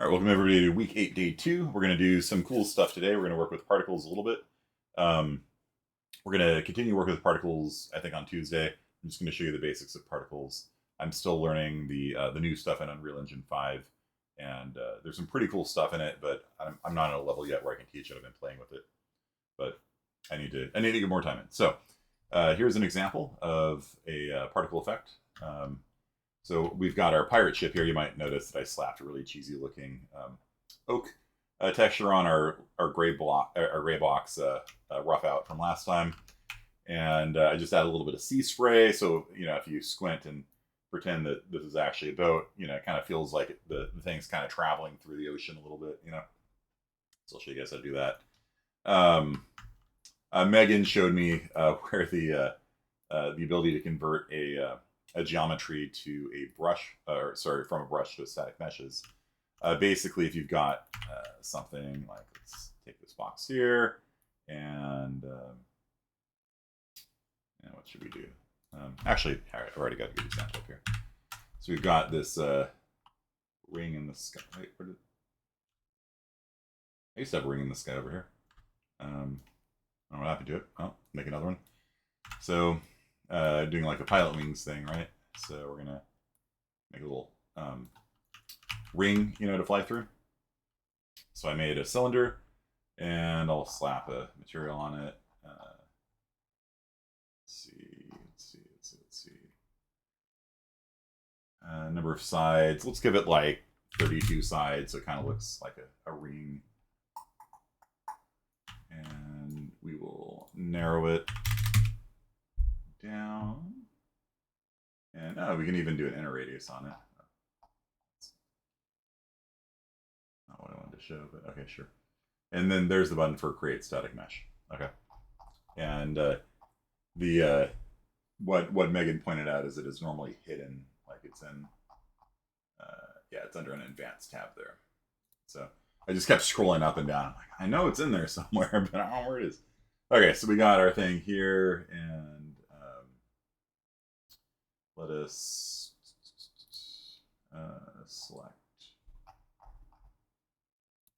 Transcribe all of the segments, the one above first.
All right, welcome everybody to week 8, day 2. We're going to do some cool stuff today. We're going to work with particles a little bit. We're going to continue working with particles, I think, on Tuesday. I'm just going to show you the basics of particles. I'm still learning the new stuff in Unreal Engine 5, and there's some pretty cool stuff in it, but I'm not at a level yet where I can teach it. I've been playing with it, but I need to get more time in. So here's an example of a particle effect. So we've got our pirate ship here. You might notice that I slapped a really cheesy looking oak texture on our gray box rough out from last time. And I just add a little bit of sea spray. So, if you squint and pretend that this is actually a boat, it kind of feels like the thing's kind of traveling through the ocean a little bit, So I'll show you guys how to do that. Megan showed me where the ability to convert a geometry to a brush, from a brush to a static meshes. Basically, if you've got something like, let's take this box here, and what should we do? Actually, I've already got a good example up here. So we've got this ring in the sky. Wait, I used to have a ring in the sky over here. I don't know what happened to it. Oh, make another one. So doing like a pilot wings thing, right? So we're gonna make a little ring, to fly through. So I made a cylinder, and I'll slap a material on it. Let's see. Number of sides. Let's give it like 32 sides, so it kind of looks like a ring. And we will narrow it down. And we can even do an inner radius on it. Not what I wanted to show, but okay, sure. And then there's the button for create static mesh. Okay. And what Megan pointed out is it is normally hidden, like it's in it's under an advanced tab there. So I just kept scrolling up and down. I'm like, I know it's in there somewhere, but I don't know where it is. Okay, so we got our thing here, and let us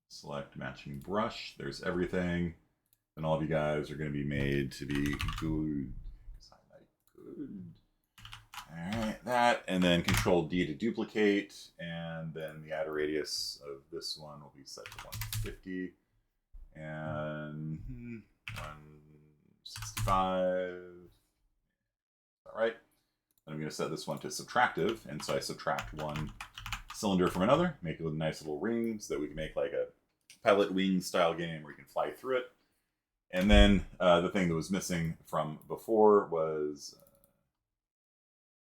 select matching brush. There's everything. And all of you guys are going to be made to be good. All right, that, and then Control D to duplicate, and then the outer radius of this one will be set to 150, and 165. All right. I'm going to set this one to subtractive, and so I subtract one cylinder from another, make it a nice little ring so that we can make like a pilot wing style game where you can fly through it. And then the thing that was missing from before was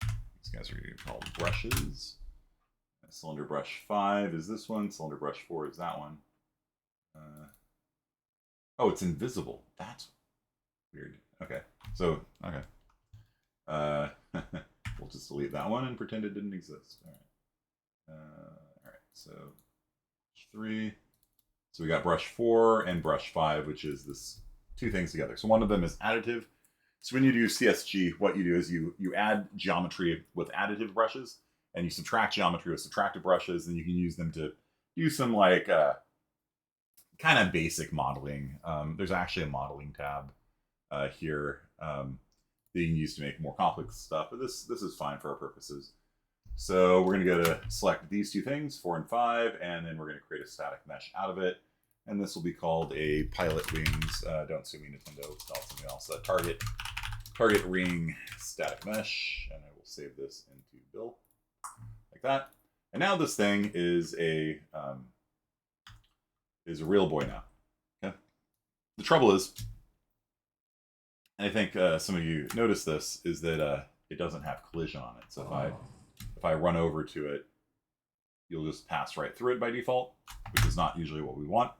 these guys are going to be called brushes. Cylinder brush 5 is this one. Cylinder brush 4 is that one. Oh, it's invisible. That's weird. Okay. So, okay. We'll just delete that one and pretend it didn't exist. All right. So, brush 3. So we got brush 4 and brush 5, which is this two things together. So one of them is additive. So when you do CSG, what you do is you add geometry with additive brushes, and you subtract geometry with subtractive brushes, and you can use them to do some like kind of basic modeling. There's actually a modeling tab here that you can use to make more complex stuff, but this is fine for our purposes. So we're going to go to select these two things, 4 and 5, and then we're going to create a static mesh out of it. And this will be called a pilot wings. Don't sue me, Nintendo. It's called something else. Target ring static mesh. And I will save this into Bill like that. And now this thing is a real boy now. Okay. The trouble is, and I think some of you noticed this, is that it doesn't have collision on it. So if I run over to it, you'll just pass right through it by default, which is not usually what we want.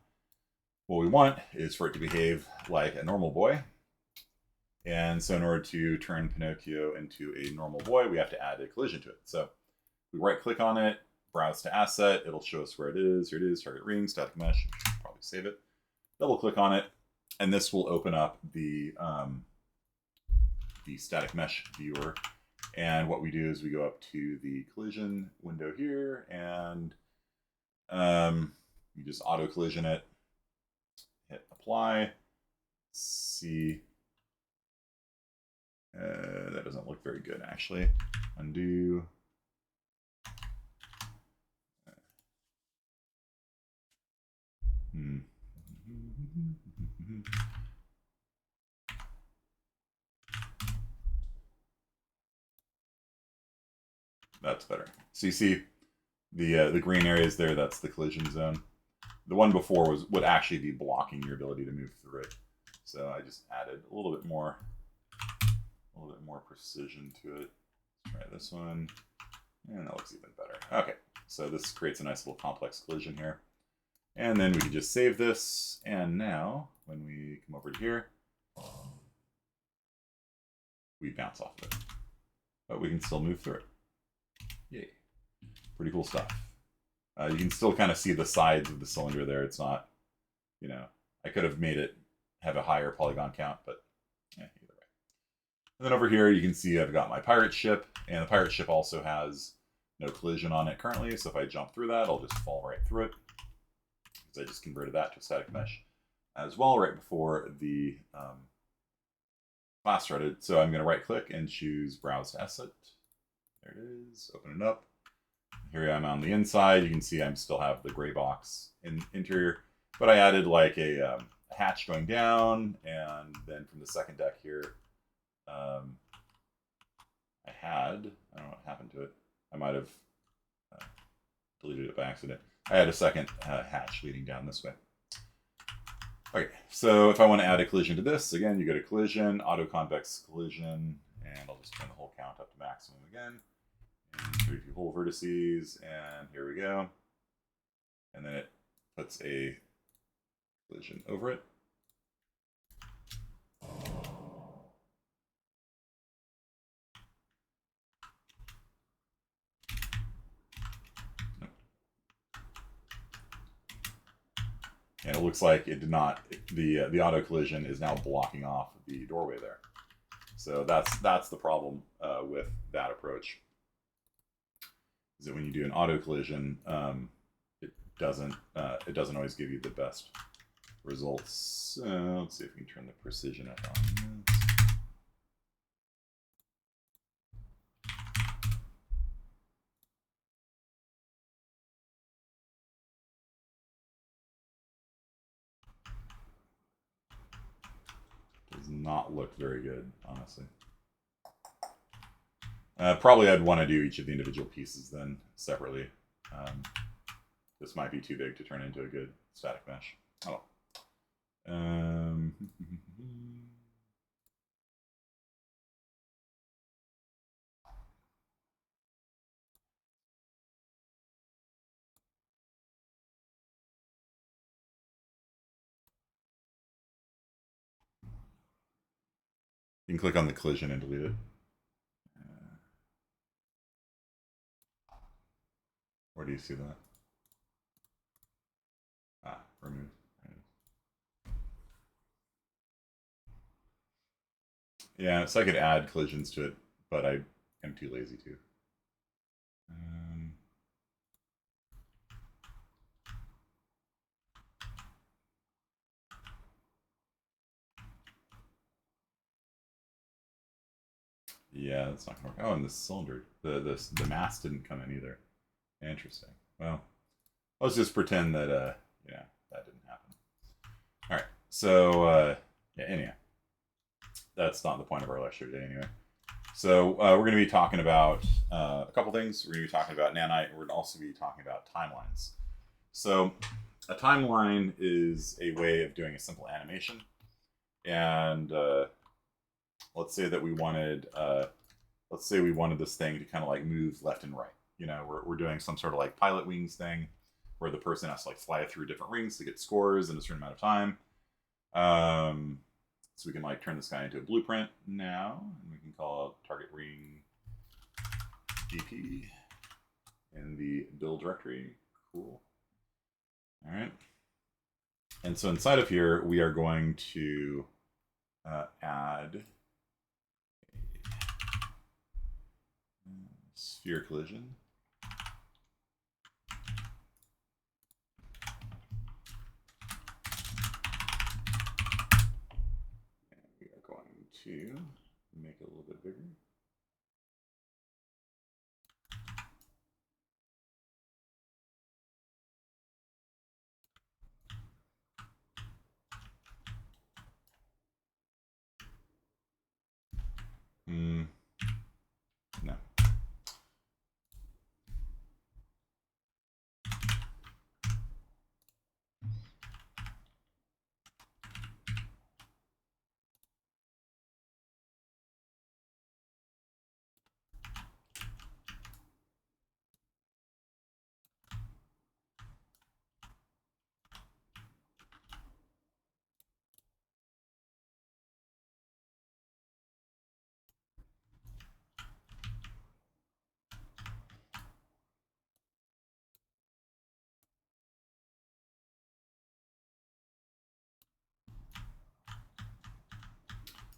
What we want is for it to behave like a normal boy. And so in order to turn Pinocchio into a normal boy, we have to add a collision to it. So we right click on it, browse to asset, it'll show us where it is. Here it is, target ring, static mesh. Probably save it. Double click on it, and this will open up the static mesh viewer. And what we do is we go up to the collision window here, and You just auto collision it, hit apply, see. That doesn't look very good, actually. Undo. That's better. So you see the green areas there, that's the collision zone. The one before would actually be blocking your ability to move through it. So I just added a little bit more precision to it. Let's try this one. And that looks even better. Okay, so this creates a nice little complex collision here. And then we can just save this. And now, when we come over to here, we bounce off of it. But we can still move through it. Yay. Pretty cool stuff. You can still kind of see the sides of the cylinder there. It's not, you know, I could have made it have a higher polygon count, but either way. And then over here, you can see I've got my pirate ship, and the pirate ship also has no collision on it currently. So if I jump through that, I'll just fall right through it, because I just converted that to a static mesh as well right before the class started. So I'm going to right click and choose Browse to Asset. There it is. Open it up. Here I am on the inside. You can see I still have the gray box in interior, but I added like a hatch going down, and then from the second deck here, I don't know what happened to it. I might have deleted it by accident. I had a second hatch leading down this way. Okay, so if I want to add a collision to this, again, you go to collision, auto convex collision, and I'll just turn the whole count up to maximum again. And show you whole vertices, and here we go. And then it puts a collision over it. And it looks like it did not. The auto collision is now blocking off the doorway there. So that's the problem with that approach. Is that when you do an auto collision, it doesn't always give you the best results. Let's see if we can turn the precision up on this. Does not look very good, honestly. Probably I'd want to do each of the individual pieces then separately. This might be too big to turn into a good static mesh. Oh. You can click on the collision and delete it. Where do you see that? Remove. Yeah, so I could add collisions to it, but I am too lazy to. Yeah, that's not gonna work. Oh, and the cylinder, the mass didn't come in either. Interesting. Well, let's just pretend that yeah, that didn't happen. All right. So yeah. Anyhow, that's not the point of our lecture today, anyway. So we're going to be talking about a couple things. We're going to be talking about nanite, and we're going to also be talking about timelines. So a timeline is a way of doing a simple animation, and let's say that we wanted, this thing to kind of like move left and right. You know, we're doing some sort of like pilot wings thing, where the person has to like fly through different rings to get scores in a certain amount of time. So we can like turn this guy into a blueprint now, and we can call it target ring DP in the build directory. Cool. All right. And so inside of here, we are going to add a sphere collision. to make it a little bit bigger. No.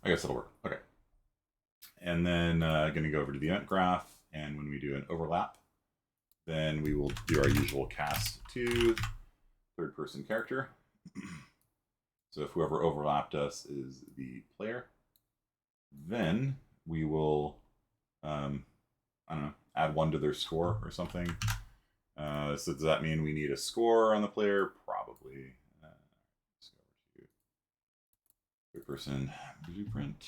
I guess it'll work. Okay. And then going to go over to the event graph, and when we do an overlap, then we will do our usual cast to third-person character. So if whoever overlapped us is the player, then we will, I don't know, add 1 to their score or something. So does that mean we need a score on the player? Probably. Let's go over to third-person blueprint.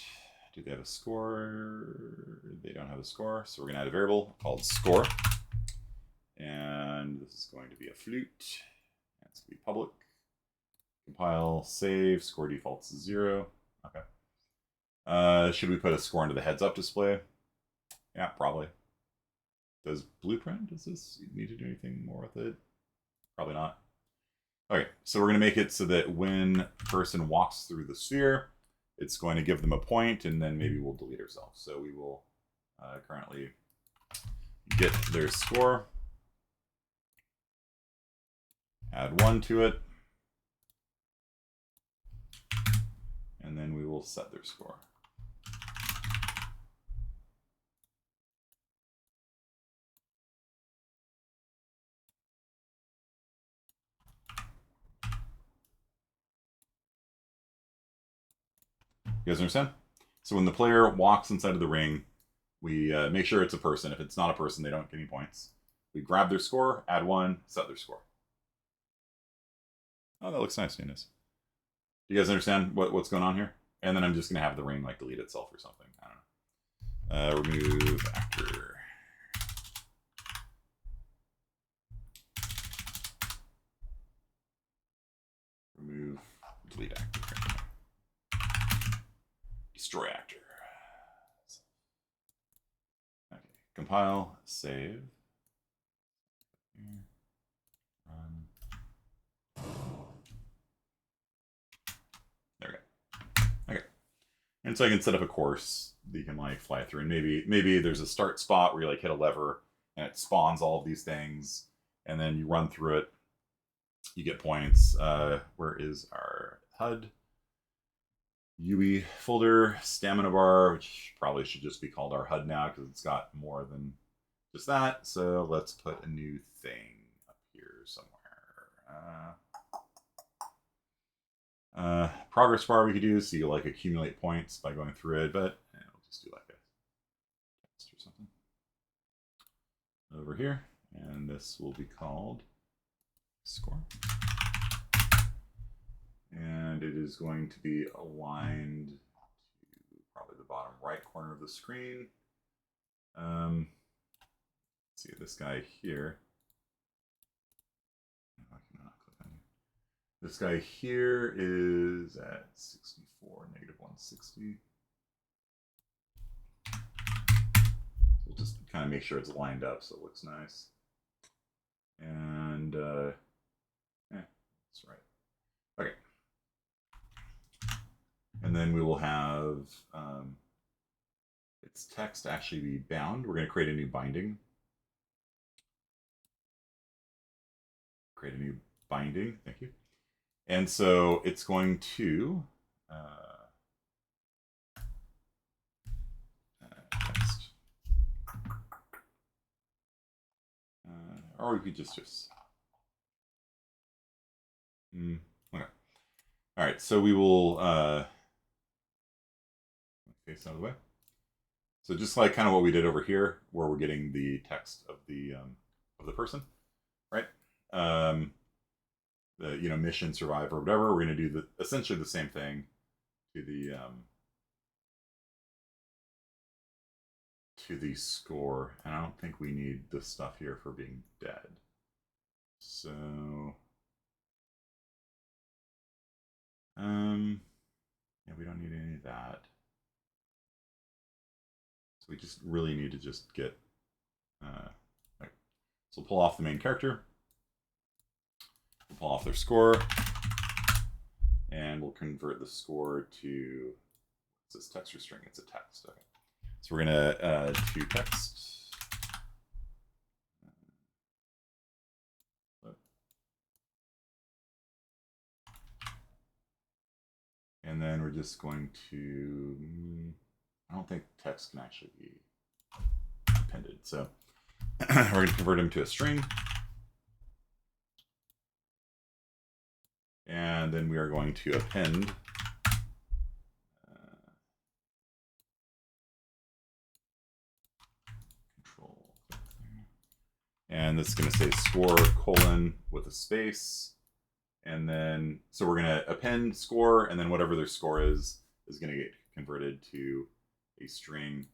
Do they have a score? They don't have a score, so we're going to add a variable called score. And this is going to be a flute. It's going to be public. Compile, save, score defaults 0. Okay. Should we put a score into the heads-up display? Yeah, probably. Does blueprint, does this need to do anything more with it? Probably not. Okay, so we're going to make it so that when a person walks through the sphere, it's going to give them a point, and then maybe we'll delete ourselves. So we will currently get their score, add 1 to it, and then we will set their score. You guys understand? So when the player walks inside of the ring, we make sure it's a person. If it's not a person, they don't get any points. We grab their score, add 1, set their score. Oh, that looks nice, Eunice. Do you guys understand what's going on here? And then I'm just going to have the ring like delete itself or something. I don't know. Remove actor. Remove, delete actor. Destroy actor. Okay, compile, save. Run. There we go. Okay. And so I can set up a course that you can like fly through, and maybe there's a start spot where you like hit a lever and it spawns all of these things, and then you run through it. You get points. Where is our HUD? UE folder, stamina bar, which probably should just be called our HUD now because it's got more than just that. So let's put a new thing up here somewhere. Progress bar we could do, so you like accumulate points by going through it, but we'll just do like a text or something over here, and this will be called score. And it is going to be aligned to probably the bottom right corner of the screen. Let's see, this guy here. I cannot click on you. This guy here is at 64, negative 160. We'll just kind of make sure it's lined up so it looks nice. And, that's right. Okay. And then we will have its text actually be bound. We're going to create a new binding. Create a new binding. Thank you. And so it's going to text. Or we could just okay. All right. So we will. face out of the way. So just like kind of what we did over here, where we're getting the text of the person, right? The mission, survive, or whatever. We're going to do essentially the same thing to the score, and I don't think we need this stuff here for being dead. So yeah, we don't need any of that. So we just really need to just get so we'll pull off the main character, we'll pull off their score, and we'll convert the score to, what's this texture string? It's a text. Okay, so we're gonna to text. And then we're just going to, I don't think text can actually be appended. So we're going to convert him to a string. And then we are going to append control. And this is going to say score colon with a space. And then, so we're going to append score, and then whatever their score is going to get converted to a string,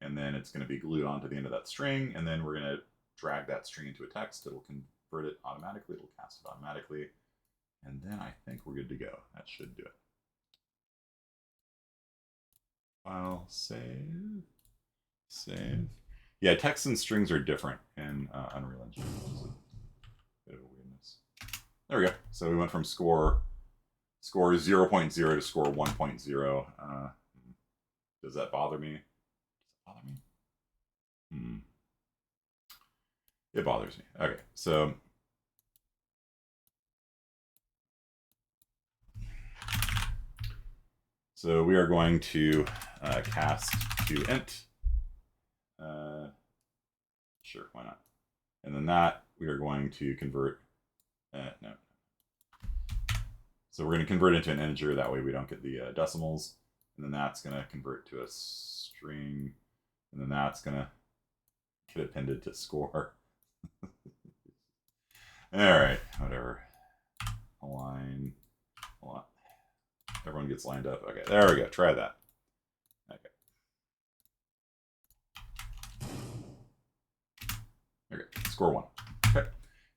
and then it's going to be glued onto the end of that string, and then we're going to drag that string into a text. It'll convert it automatically, it'll cast it automatically, and then I think we're good to go. That should do it. File, save, save. Yeah, text and strings are different in Unreal Engine, which is a bit of a weirdness. There we go. So we went from score 0.0 to score 1.0. Does that bother me? Does it bother me? It bothers me. Okay, so we are going to cast to int. Sure, why not? And then that we are going to convert. No. So we're going to convert it into an integer. That way we don't get the decimals. And then that's going to convert to a string. And then that's going to get appended to score. All right, whatever. Align. Hold on. Everyone gets lined up. Okay, there we go. Try that. Okay, score 1. Okay.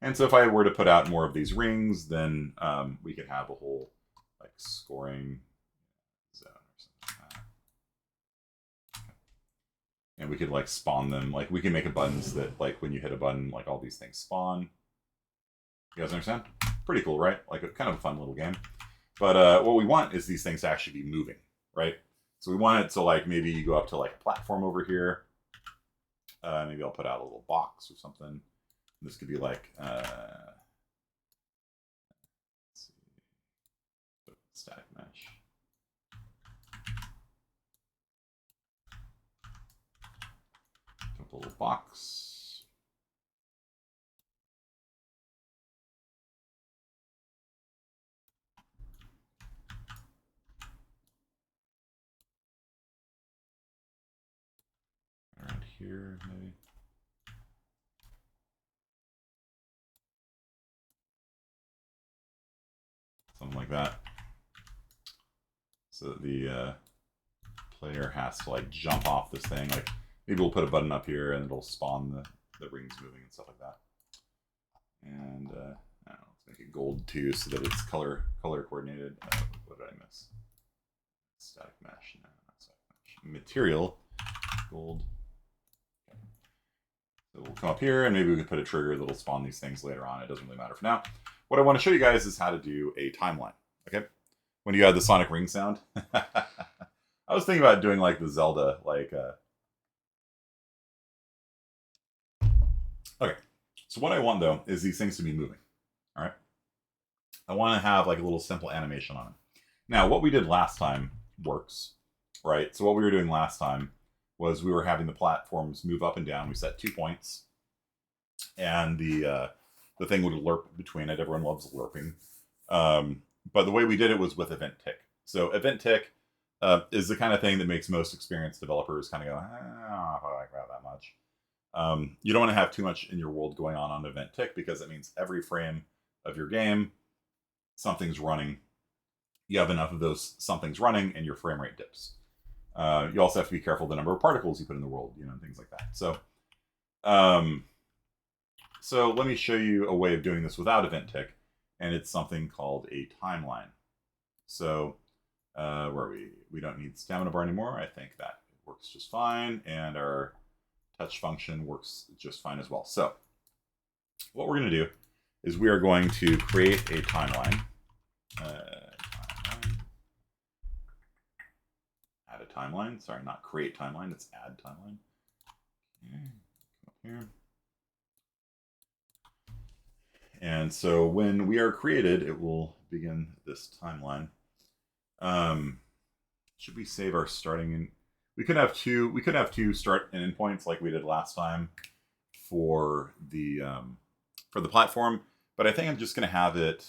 And so if I were to put out more of these rings, then we could have a whole like scoring zone or something like that. Okay. And we could like spawn them. Like we can make a buttons that like when you hit a button, like all these things spawn. You guys understand? Pretty cool, right? Like a kind of a fun little game. But what we want is these things to actually be moving, right? So we want it to like maybe you go up to like a platform over here. Maybe I'll put out a little box or something. This could be like, let's see, static mesh. Put a little box. Around here, maybe. Something like that. So that the player has to like jump off this thing. Like maybe we'll put a button up here and it'll spawn the rings moving and stuff like that. And I don't know, let's make it gold too so that it's color coordinated. What did I miss? Static mesh. No, not static mesh. Material gold. Okay. So we'll come up here and maybe we can put a trigger that'll spawn these things later on. It doesn't really matter for now. What I want to show you guys is how to do a timeline. Okay, when you had the sonic ring sound, I was thinking about doing like the Zelda, like. Okay, so what I want though is these things to be moving. All right, I want to have like a little simple animation on them. Now, what we did last time works, right? So what we were doing last time was we were having the platforms move up and down. We set 2 points, and the thing would lerp between it. Everyone loves lerping. But the way we did it was with event tick. So event tick is the kind of thing that makes most experienced developers kind of go, I don't know if I like that much. You don't want to have too much in your world going on event tick, because it means every frame of your game, something's running. You have enough of those something's running, and your frame rate dips. You also have to be careful the number of particles you put in the world, and things like that. So let me show you a way of doing this without event tick, and it's something called a timeline. So where are we? We don't need stamina bar anymore. I think that works just fine, and our touch function works just fine as well. So what we're going to do is we are going to create a timeline. Add a timeline. Sorry, not create timeline. It's add timeline. Okay, come up here. And so when we are created, it will begin this timeline. Should we save our starting in? We could have two. We could have two start and end points like we did last time for the platform. But I think I'm just going to have it.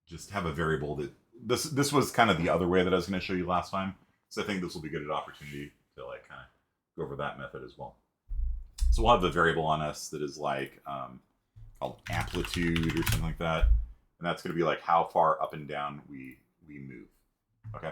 Just have a variable that this was kind of the other way that I was going to show you last time. So I think this will be a good opportunity to like kind of go over that method as well. So we'll have a variable on us that is like called amplitude or something like that, and that's going to be like how far up and down we move. Okay,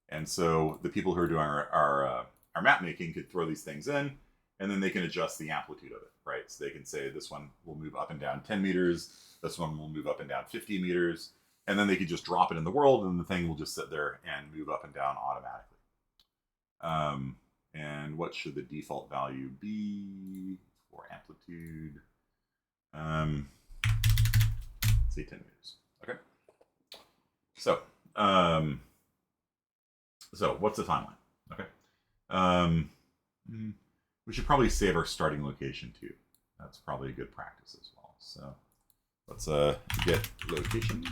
and so the people who are doing our map making could throw these things in, and then they can adjust the amplitude of it, right? So they can say this one will move up and down 10 meters, this one will move up and down 50 meters, and then they could just drop it in the world, and the thing will just sit there and move up and down automatically. And what should the default value be for amplitude? Say 10 meters. Okay. So what's the timeline? Okay. We should probably save our starting location too. That's probably a good practice as well. So let's get location.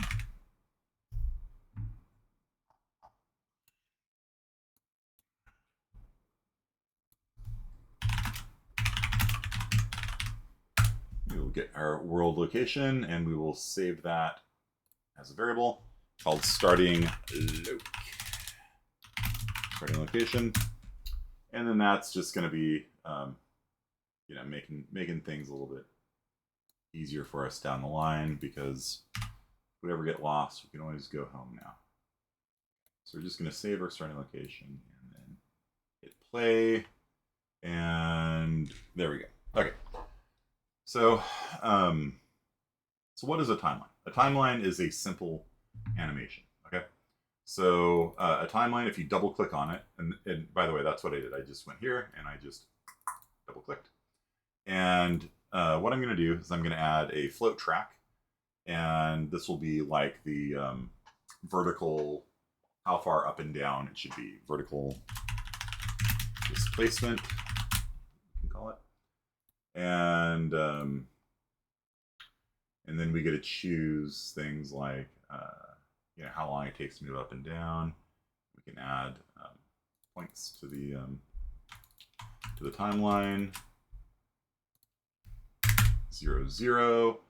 We will get our world location, and we will save that as a variable called starting location, and then that's just going to be making things a little bit easier for us down the line, because if we ever get lost, we can always go home now. So we're just going to save our starting location and then hit play, and there we go. Okay. So what is a timeline? A timeline is a simple animation. Okay. So a timeline, if you double click on it, and by the way, that's what I did. I just went here and I just double clicked. And what I'm going to do is I'm going to add a float track, and this will be like the vertical, how far up and down it should be, vertical displacement, you can call it. And then we get to choose things like how long it takes to move up and down. We can add points to the timeline. 0, 0,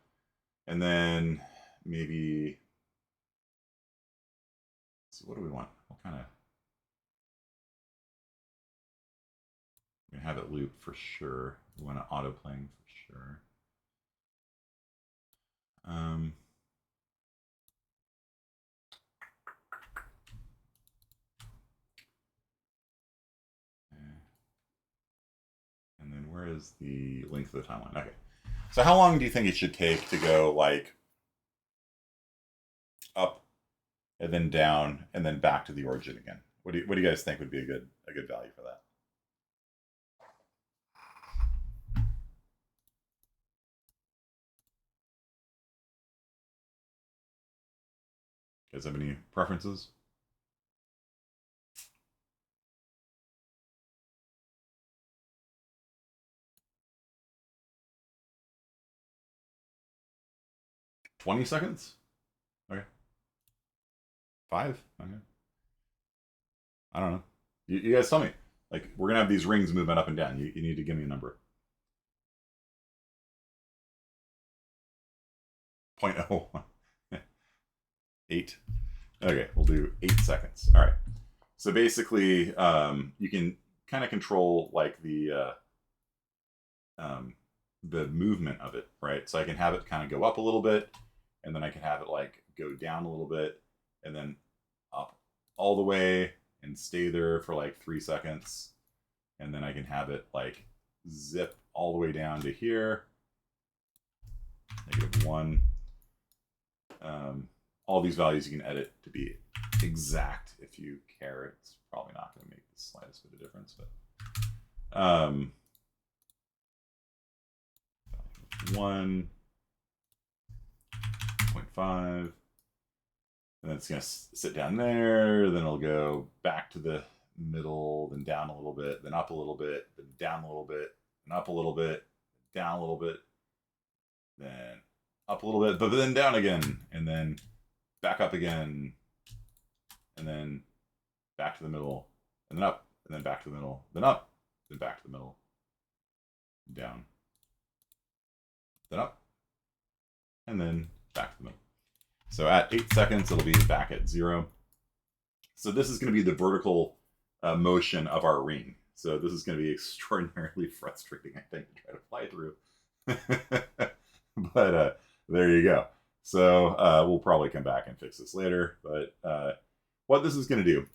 and then maybe, let's see, what do we want? What kind of? We're gonna have it loop for sure. We want to auto playing for sure. And then where is the length of the timeline? Okay. So how long do you think it should take to go like up and then down and then back to the origin again? What do you guys think would be a good value for that? You guys have any preferences? $20 seconds? Okay. 5? Okay. I don't know. You guys tell me. Like, we're gonna have these rings moving up and down. You need to give me a number. 0.01. 8. Okay, we'll do 8 seconds. All right. So basically, you can kind of control like the movement of it, right? So I can have it kind of go up a little bit, and then I can have it like go down a little bit, and then up all the way and stay there for like 3 seconds, and then I can have it like zip all the way down to here, -1. All these values you can edit to be exact if you care. It's probably not going to make the slightest bit of difference, but 1.5, and then it's going to sit down there. Then it'll go back to the middle, then down a little bit, then up a little bit, then down a little bit, and up a little bit, down a little bit, then up a little bit, but then down again, and then back up again, and then back to the middle, and then up, and then back to the middle, then up, then back to the middle, down, then up, and then back to the middle. So at 8 seconds, it'll be back at 0. So this is going to be the vertical motion of our ring. So this is going to be extraordinarily frustrating, I think, to try to fly through. But there you go. So we'll probably come back and fix this later. But what this is going to do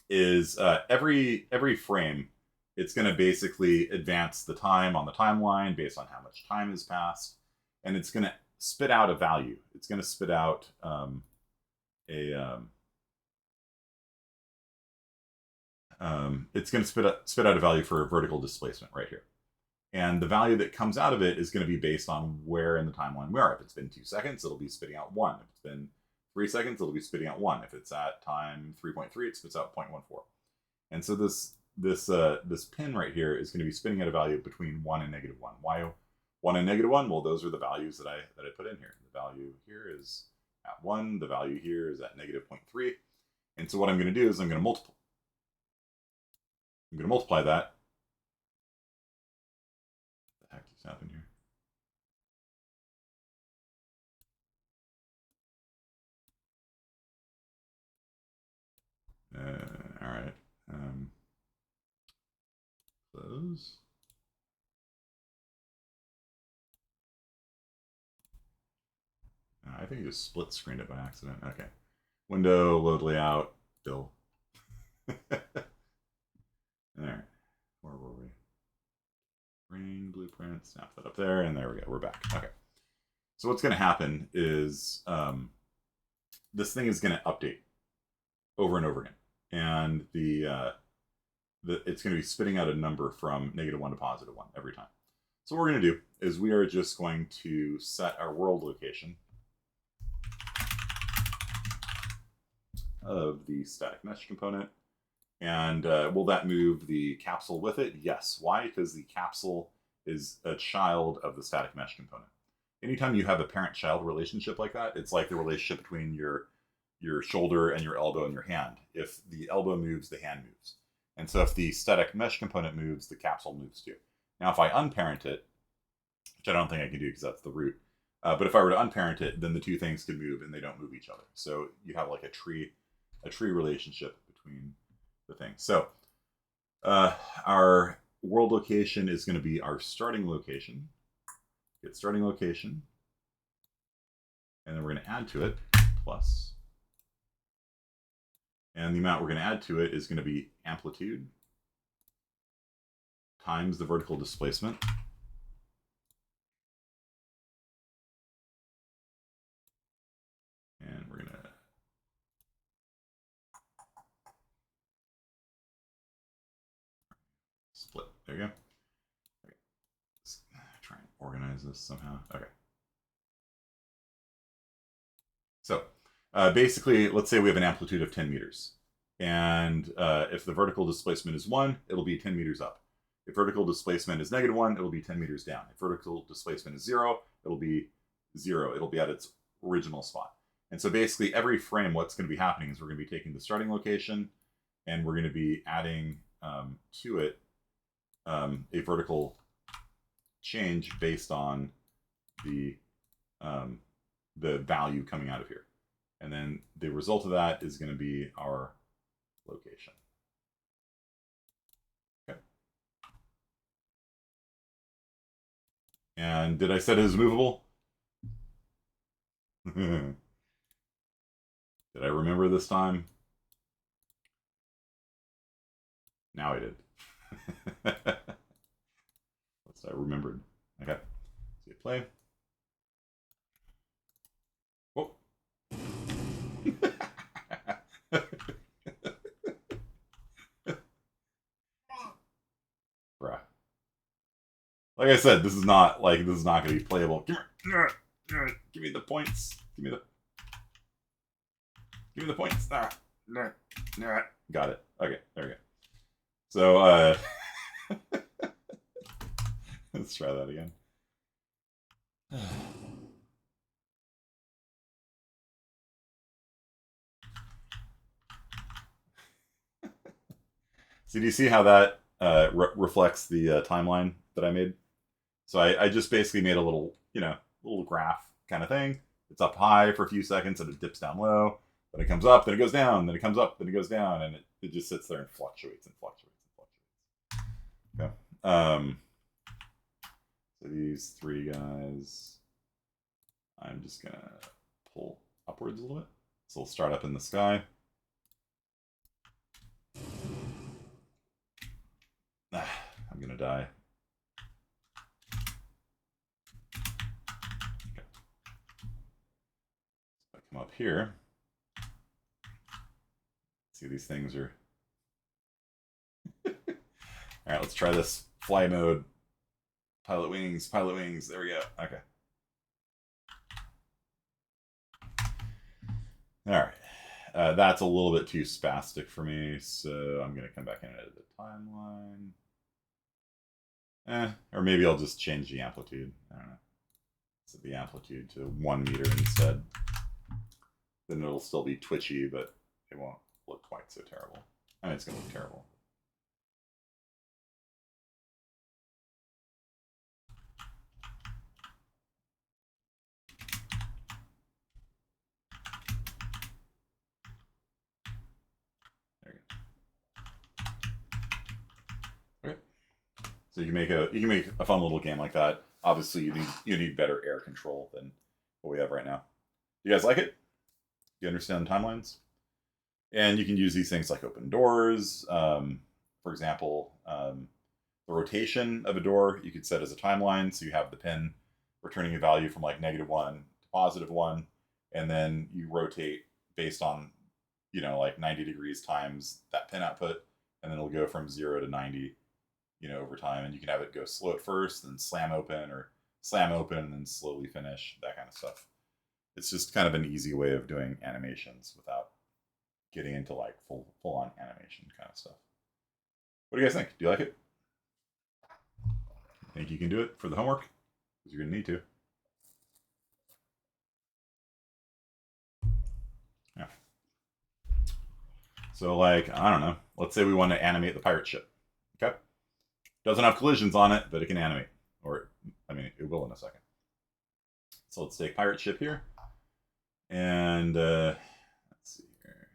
is every frame, it's going to basically advance the time on the timeline based on how much time has passed, and it's going to spit out a value. It's going to spit out it's going to spit out a value for vertical displacement right here. And the value that comes out of it is going to be based on where in the timeline we are. If it's been 2 seconds, it'll be spitting out 1. If it's been 3 seconds, it'll be spitting out 1. If it's at time 3.3, it spits out 0.14. And so this pin right here is going to be spitting out a value between 1 and -1. Why 1 and -1? Well, those are the values that I put in here. The value here is at 1. The value here is at -0.3. And so what I'm going to do is I'm going to multiply that. What the heck just happened here? All right. Close. I think you just split screened it by accident. Okay. Window, load layout, fill. All right. Where were we? Ring, blueprint, snap that up there, and there we go. We're back. Okay. So what's going to happen is this thing is going to update over and over again. And it's going to be spitting out a number from -1 to +1 every time. So what we're going to do is we are just going to set our world location of the static mesh component. And will that move the capsule with it? Yes. Why? Because the capsule is a child of the static mesh component. Anytime you have a parent-child relationship like that, it's like the relationship between your shoulder and your elbow and your hand. If the elbow moves, the hand moves. And so if the static mesh component moves, the capsule moves too. Now, if I unparent it, which I don't think I can do because that's the root, but if I were to unparent it, then the two things could move and they don't move each other. So you have like a tree relationship between the things. So our world location is going to be our starting location. Get starting location. And then we're going to add to it plus. And the amount we're going to add to it is going to be amplitude times the vertical displacement. And we're going to split. There you go. Okay. Let's try and organize this somehow. Okay. So basically, let's say we have an amplitude of 10 meters. And if the vertical displacement is 1, it'll be 10 meters up. If vertical displacement is -1, it'll be 10 meters down. If vertical displacement is 0, it'll be 0. It'll be at its original spot. And so basically every frame, what's going to be happening is we're going to be taking the starting location and we're going to be adding to it a vertical change based on the value coming out of here. And then the result of that is going to be our location. Okay. And did I set it as movable? Did I remember this time? Now I did. I remembered. Okay. So you play. Whoa. Bruh. Like I said, this is not going to be playable. Give me the points. Give me the points. Got it. Okay, there we go. So let's try that again. So do you see how that reflects the timeline that I made? So I just basically made a little, little graph kind of thing. It's up high for a few seconds and it dips down low. Then it comes up, then it goes down, then it comes up, then it goes down, and it just sits there and fluctuates and fluctuates and fluctuates. Okay. So these three guys, I'm just going to pull upwards a little bit. So we'll start up in the sky. I'm going to die. Okay. So I come up here. See, these things are... All right, let's try this fly mode. Pilot wings, pilot wings. There we go. Okay. All right. That's a little bit too spastic for me, so I'm going to come back in and edit the timeline. Or maybe I'll just change the amplitude. I don't know. Set the amplitude to 1 meter instead. Then it'll still be twitchy, but it won't look quite so terrible. I mean, it's going to look terrible. So you can make a fun little game like that. Obviously, you need better air control than what we have right now. You guys like it? You understand the timelines? And you can use these things like open doors. For example, the rotation of a door you could set as a timeline. So you have the pin returning a value from like -1 to +1, and then you rotate based on like 90 degrees times that pin output, and then it'll go from 0 to 90. Over time, and you can have it go slow at first, then slam open, or slam open and then slowly finish, that kind of stuff. It's just kind of an easy way of doing animations without getting into like full-on animation kind of stuff. What do you guys think? Do you like it? Think you can do it for the homework? Because you're going to need to. Yeah. So like, I don't know. Let's say we want to animate the pirate ship. Okay? Doesn't have collisions on it, but it can animate. Or, I mean, it will in a second. So let's take pirate ship here. And let's see here.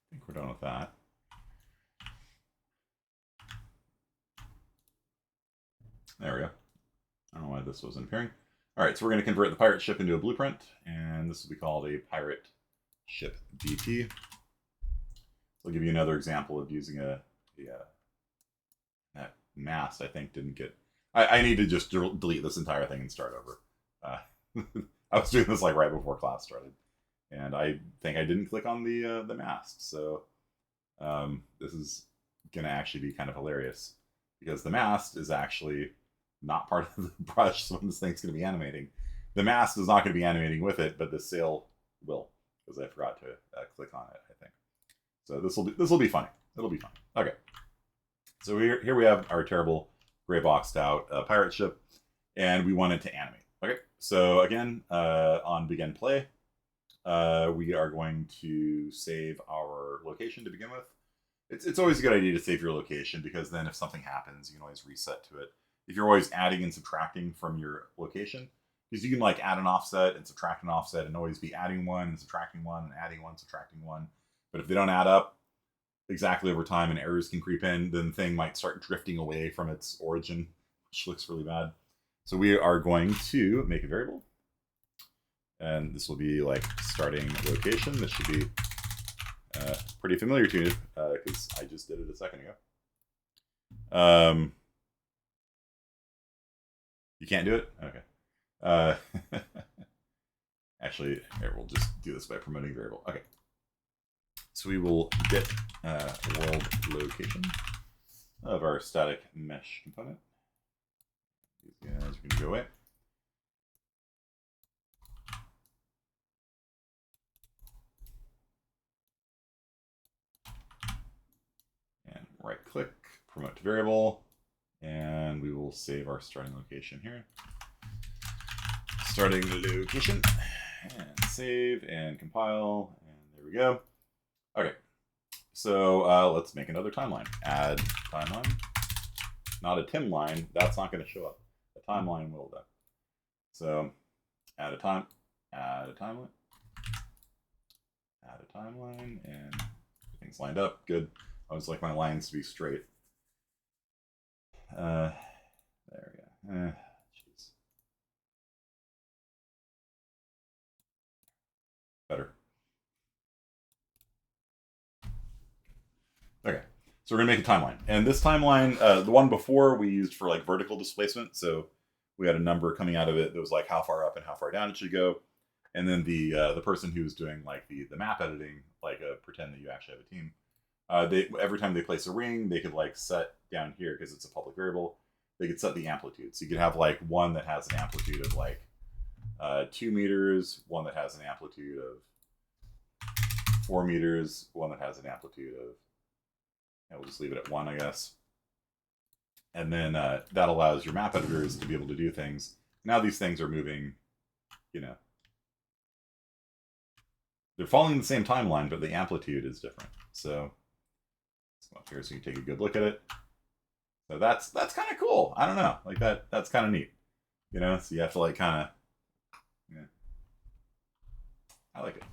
I think we're done with that. There we go. I don't know why this wasn't appearing. All right, so we're going to convert the pirate ship into a blueprint, and this will be called a pirate ship DT. So I'll give you another example of using that mast. I think didn't get. I need to just delete this entire thing and start over. I was doing this like right before class started, and I think I didn't click on the mast. So this is going to actually be kind of hilarious because the mast is actually not part of the brush, so when this thing's going to be animating. The mast is not going to be animating with it, but the sail will, because I forgot to click on it, I think. So this will be funny. It'll be fun. Okay. So here we have our terrible gray boxed out pirate ship, and we want it to animate. Okay, so again, on begin play, we are going to save our location to begin with. It's always a good idea to save your location, because then if something happens, you can always reset to it. If you're always adding and subtracting from your location, because you can like add an offset and subtract an offset and always be adding one and subtracting one and adding one, subtracting one. But if they don't add up exactly over time and errors can creep in, then the thing might start drifting away from its origin, which looks really bad. So we are going to make a variable. And this will be like starting location. This should be pretty familiar to you because I just did it a second ago. You can't do it? Okay. Actually, here, we'll just do this by promoting variable. Okay. So we will get world location of our static mesh component. These guys are going to go away. And right click, promote to variable, and we will save our starting location here. Starting location, and save and compile, and there we go. Okay, so let's make another timeline. Add timeline, not a Tim line. That's not going to show up. A timeline will though. So add a timeline, add a timeline, and everything's lined up. Good. I always like my lines to be straight. There we go. Jeez. Better. Okay, so we're gonna make a timeline, and this timeline, the one before we used for like vertical displacement, so we had a number coming out of it that was like how far up and how far down it should go, and then the person who was doing like the map editing, like pretend that you actually have a team, they every time they place a ring, they could like set down here because it's a public variable. They could set the amplitude, so you could have like one that has an amplitude of like 2 meters, one that has an amplitude of 4 meters, one that has an amplitude of, and we'll just leave it at 1, I guess. And then that allows your map editors to be able to do things. Now these things are moving, you know, they're following the same timeline, but the amplitude is different. So let's go up here so you can take a good look at it. So that's kind of cool. I don't know, like that's kind of neat, you know. So you have to like kind of, yeah. I like it.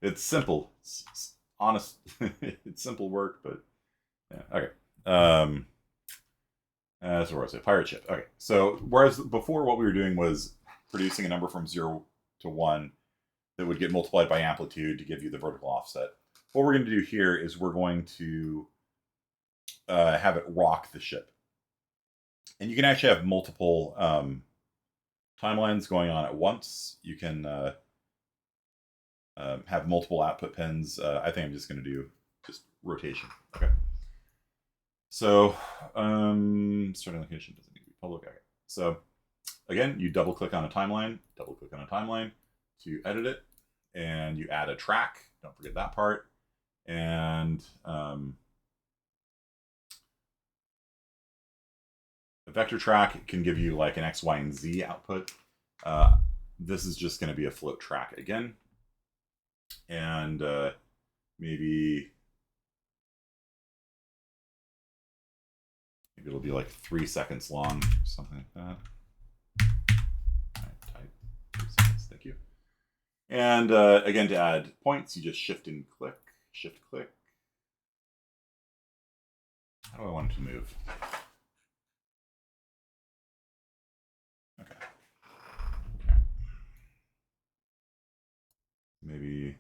It's simple. It's honest. It's simple work, but yeah. Okay. So where was it? Pirate ship. Okay. So whereas before what we were doing was producing a number from 0 to 1 that would get multiplied by amplitude to give you the vertical offset. What we're going to do here is we're going to have it rock the ship. And you can actually have multiple timelines going on at once. You can have multiple output pins. I think I'm just going to do just rotation. Okay. So starting location doesn't need to be public. Okay. So again, you double click on a timeline, to edit it, and you add a track. Don't forget that part. And the vector track can give you like an X, Y, and Z output. This is just going to be a float track again. And maybe it'll be like 3 seconds long, something like that. All right, type 3 seconds, thank you. And again, to add points, you just shift click. How do I want it to move? Okay. Maybe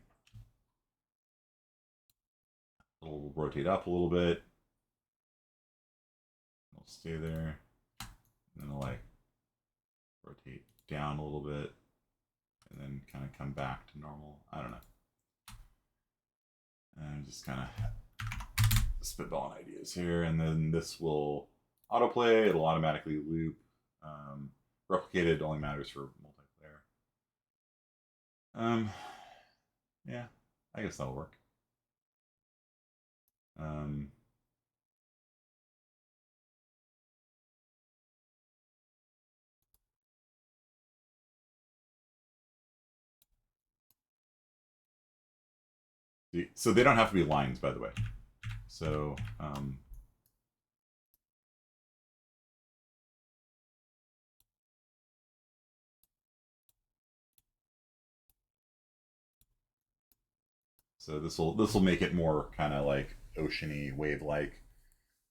it'll rotate up a little bit. It'll stay there. And then it'll like rotate down a little bit. And then kind of come back to normal. I don't know. And just kind of spitballing ideas here. And then this will autoplay. It'll automatically loop. Replicated only matters for multiplayer. Yeah, I guess that'll work. So they don't have to be lines, by the way. So so this will make it more kind of like oceany, wave like.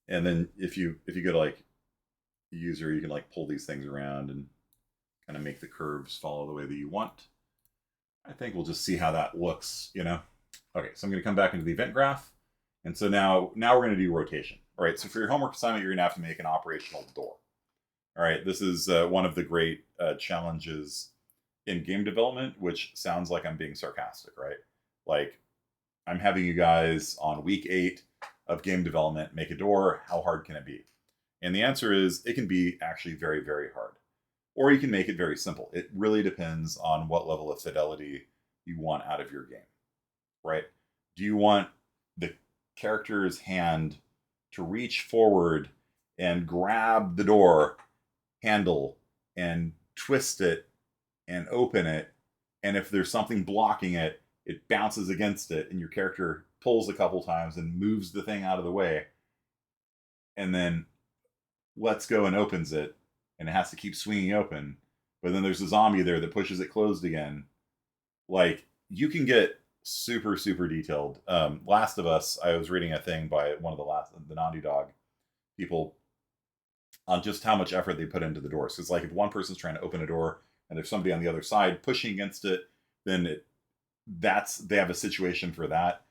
And then if you go to like user, you can like pull these things around and kind of make the curves follow the way that you want. I think we'll just see how that looks, you know. Okay, so I'm going to come back into the event graph. And so now we're going to do rotation. All right, so for your homework assignment, you're going to have to make an operational door. All right, this is one of the great challenges in game development, which sounds like I'm being sarcastic, right? Like, I'm having you guys on week 8 of game development make a door. How hard can it be? And the answer is it can be actually very, very hard. Or you can make it very simple. It really depends on what level of fidelity you want out of your game, right? Do you want the character's hand to reach forward and grab the door handle and twist it and open it, and if there's something blocking it, it bounces against it, and your character pulls a couple times and moves the thing out of the way, and then lets go and opens it, and it has to keep swinging open, but then there's a zombie there that pushes it closed again. Like, you can get super, super detailed. Last of Us, I was reading a thing by one of the Naughty Dog people on just how much effort they put into the doors. Because like if one person's trying to open a door and there's somebody on the other side pushing against it, then they have a situation for that.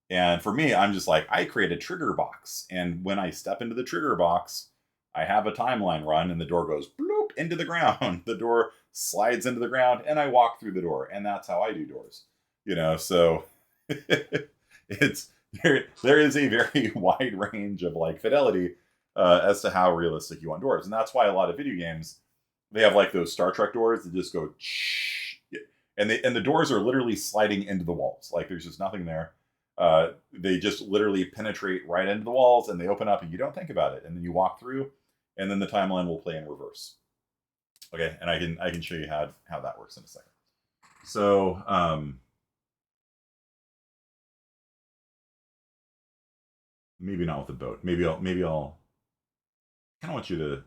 And for me, I'm just like, I create a trigger box, and when I step into the trigger box, I have a timeline run, and the door goes bloop into the ground. The door slides into the ground, and I walk through the door, and that's how I do doors. You know, so it's there is a very wide range of like fidelity as to how realistic you want doors, and that's why a lot of video games, they have like those Star Trek doors that just go, and the doors are literally sliding into the walls. Like there's just nothing there. They just literally penetrate right into the walls, and they open up, and you don't think about it, and then you walk through, and then the timeline will play in reverse. Okay, and I can show you how that works in a second. So maybe not with the boat. Maybe I'll kind of want you to,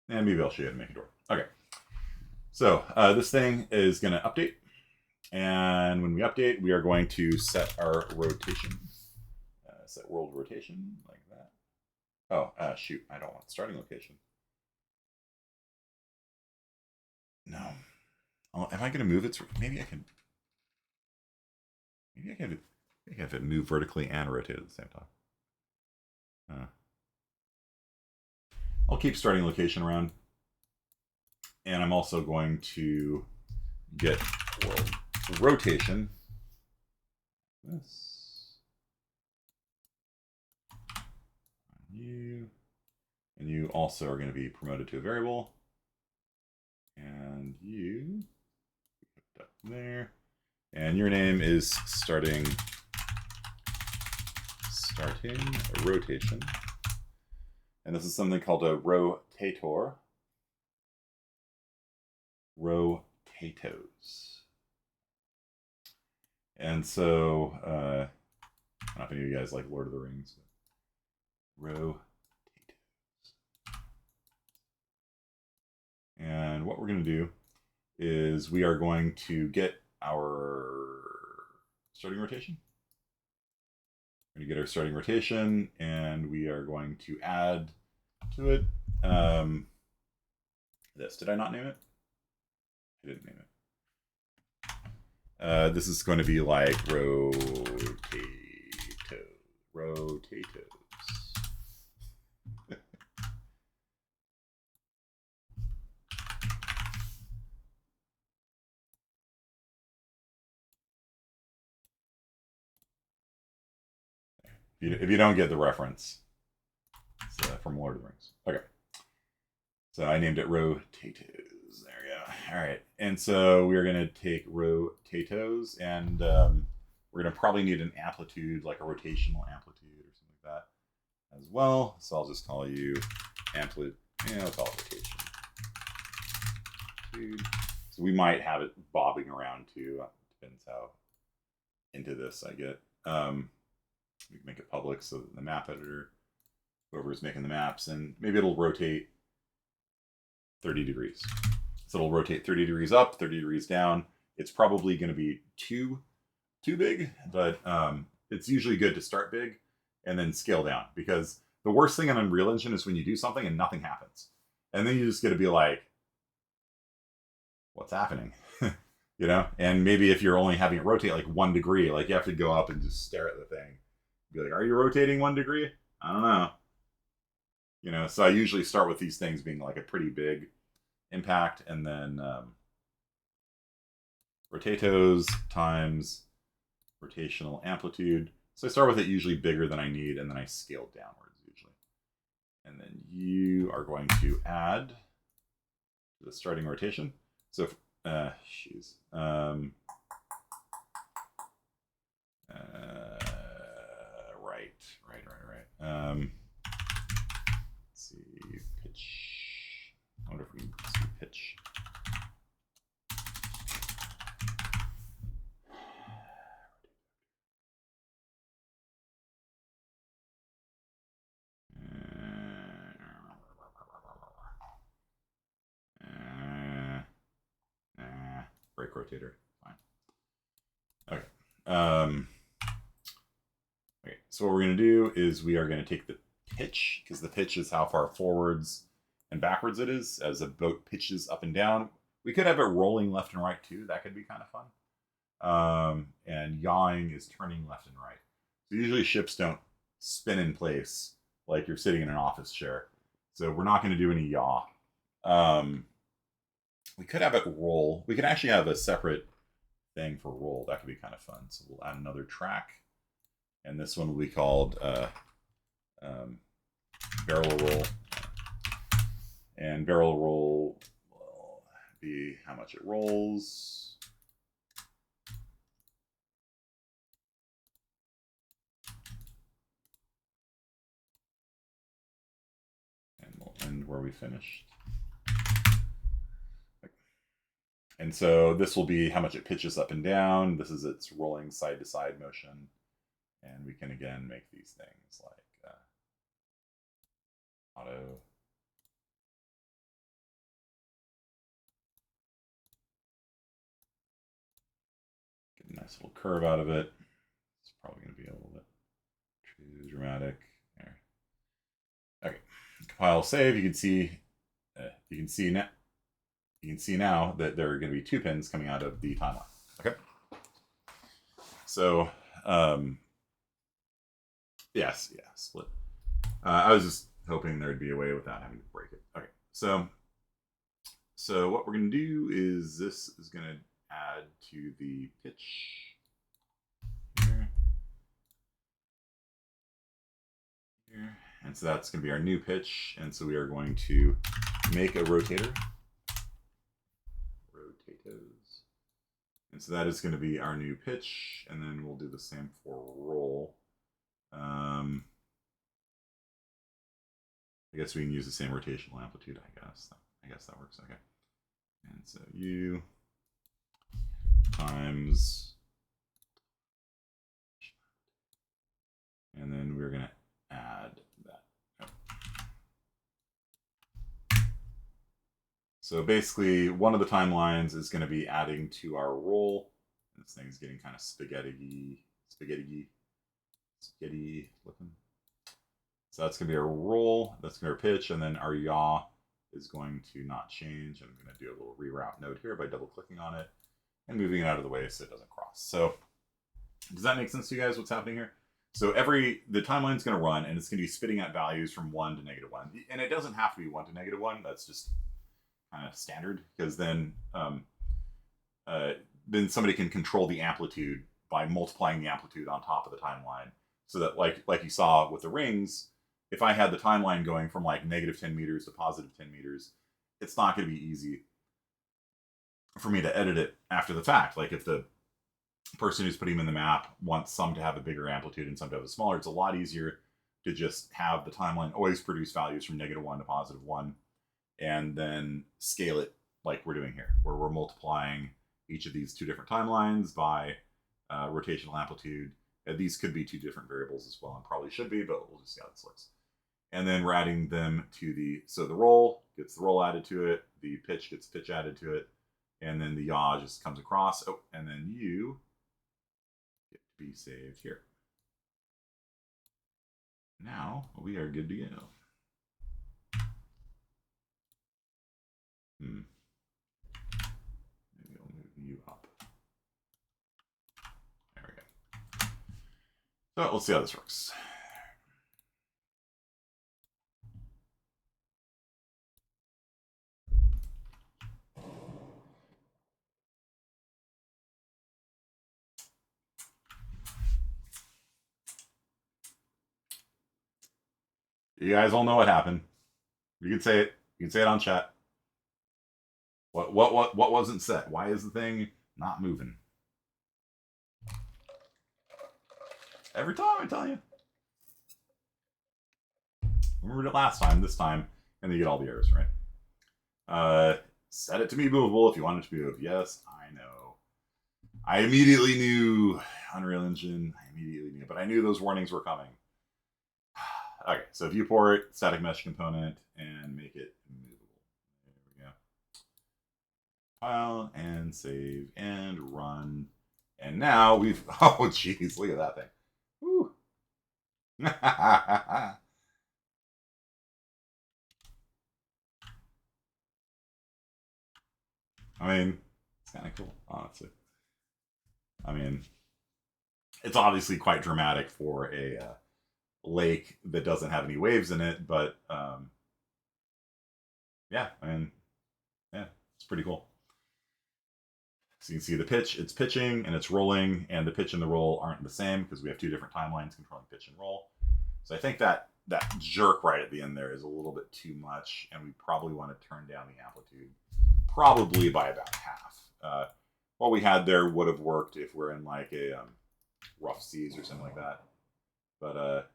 and maybe I'll show you how to make a door. Okay, so this thing is going to update, and when we update, we are going to set our rotation. Set world rotation like that. Oh, shoot, I don't want starting location. No. Oh, am I going to move it? Maybe I can have it move vertically and rotate at the same time. I'll keep starting location around. And I'm also going to get world rotation. This. You. And you also are going to be promoted to a variable. And you. Put that there. And your name is starting rotation. And this is something called a rotator. Rotatos. And so, I don't know if any of you guys like Lord of the Rings. Rotatos. And what we're going to do is we are going to get our starting rotation. We're going to get our starting rotation, and we are going to add to it this. Did I not name it? I didn't name it. This is going to be like rotatos. If you don't get the reference, it's from Lord of the Rings. Okay. So I named it Rotatos. There we go. All right. And so we're going to take Rotatos, and we're going to probably need an amplitude, like a rotational amplitude or something like that as well. So I'll just call you amplitude. Yeah, I'll call it rotation. So we might have it bobbing around too. Depends how into this I get. We can make it public so that the map editor, whoever's making the maps, and maybe it'll rotate 30 degrees. So it'll rotate 30 degrees up, 30 degrees down. It's probably going to be too big, but it's usually good to start big and then scale down, because the worst thing in Unreal Engine is when you do something and nothing happens. And then you just get to be like, what's happening? You know? And maybe if you're only having it rotate like 1 degree, like you have to go up and just stare at the thing. Be like, are you rotating 1 degree? I don't know. You know, so I usually start with these things being like a pretty big impact, and then rotatos times rotational amplitude. So I start with it usually bigger than I need, and then I scale downwards usually. And then you are going to add the starting rotation. So, right. Let's see, pitch. I wonder if we can see pitch. Brake rotator, fine. Okay. Okay. So what we're going to do is we are going to take the pitch, because the pitch is how far forwards and backwards it is as a boat pitches up and down. We could have it rolling left and right too. That could be kind of fun. And yawing is turning left and right. So usually ships don't spin in place like you're sitting in an office chair. So we're not going to do any yaw. We could have it roll. We could actually have a separate thing for roll. That could be kind of fun. So we'll add another track. And this one will be called barrel roll. And barrel roll will be how much it rolls. And we'll end where we finished. And so this will be how much it pitches up and down. This is its rolling side to side motion. And we can again make these things like auto. Get a nice little curve out of it. It's probably going to be a little bit too dramatic. There. Okay. Compile, save. You can see now. You can see now that there are going to be 2 pins coming out of the timeline. Okay. So, yes, split. I was just hoping there'd be a way without having to break it. Okay. So what we're going to do is this is going to add to the pitch here. And so that's going to be our new pitch. And so we are going to make a rotator. And so that is going to be our new pitch, and then we'll do the same for roll. I guess we can use the same rotational amplitude, I guess that works, okay. And so U times, and then we're going to add that. So basically, one of the timelines is going to be adding to our roll. This thing is getting kind of spaghetti looking. So that's going to be our roll. That's going to be our pitch, and then our yaw is going to not change. I'm going to do a little reroute node here by double-clicking on it and moving it out of the way so it doesn't cross. So does that make sense to you guys? What's happening here? So the timeline is going to run, and it's going to be spitting out values from 1 to -1, and it doesn't have to be 1 to -1. That's just kind of standard, because then somebody can control the amplitude by multiplying the amplitude on top of the timeline, so that like you saw with the rings, if I had the timeline going from like -10 meters to +10 meters, it's not going to be easy for me to edit it after the fact. Like if the person who's putting them in the map wants some to have a bigger amplitude and some to have a smaller, it's a lot easier to just have the timeline always produce values from -1 to +1. And then scale it like we're doing here, where we're multiplying each of these 2 different timelines by rotational amplitude. These could be two different variables as well, and probably should be, but we'll just see how this looks. And then we're adding them to so the roll gets the roll added to it, the pitch gets pitch added to it, and then the yaw just comes across. Oh, and then you get to be saved here. Now we are good to go. Maybe I'll move you up. There we go. So let's see how this works. You guys all know what happened. You can say it. You can say it on chat. What wasn't set? Why is the thing not moving? Every time I tell you. Remember it last time, this time, and then you get all the errors, right? Set it to be movable if you want it to be moved. Yes, I know. I immediately knew Unreal Engine. I immediately knew, but I knew those warnings were coming. Okay, so viewport, static mesh component, and make it movable. There we go. File and save and run. And now we've, oh geez, look at that thing. Woo. I mean, it's kind of cool, honestly. I mean, it's obviously quite dramatic for a lake that doesn't have any waves in it, but yeah, I mean, yeah, it's pretty cool. So you can see the pitch, it's pitching and it's rolling, and the pitch and the roll aren't the same because we have two different timelines controlling pitch and roll. So I think that jerk right at the end there is a little bit too much, and we probably want to turn down the amplitude probably by about half. What we had there would have worked if we're in like a rough seas or something like that. But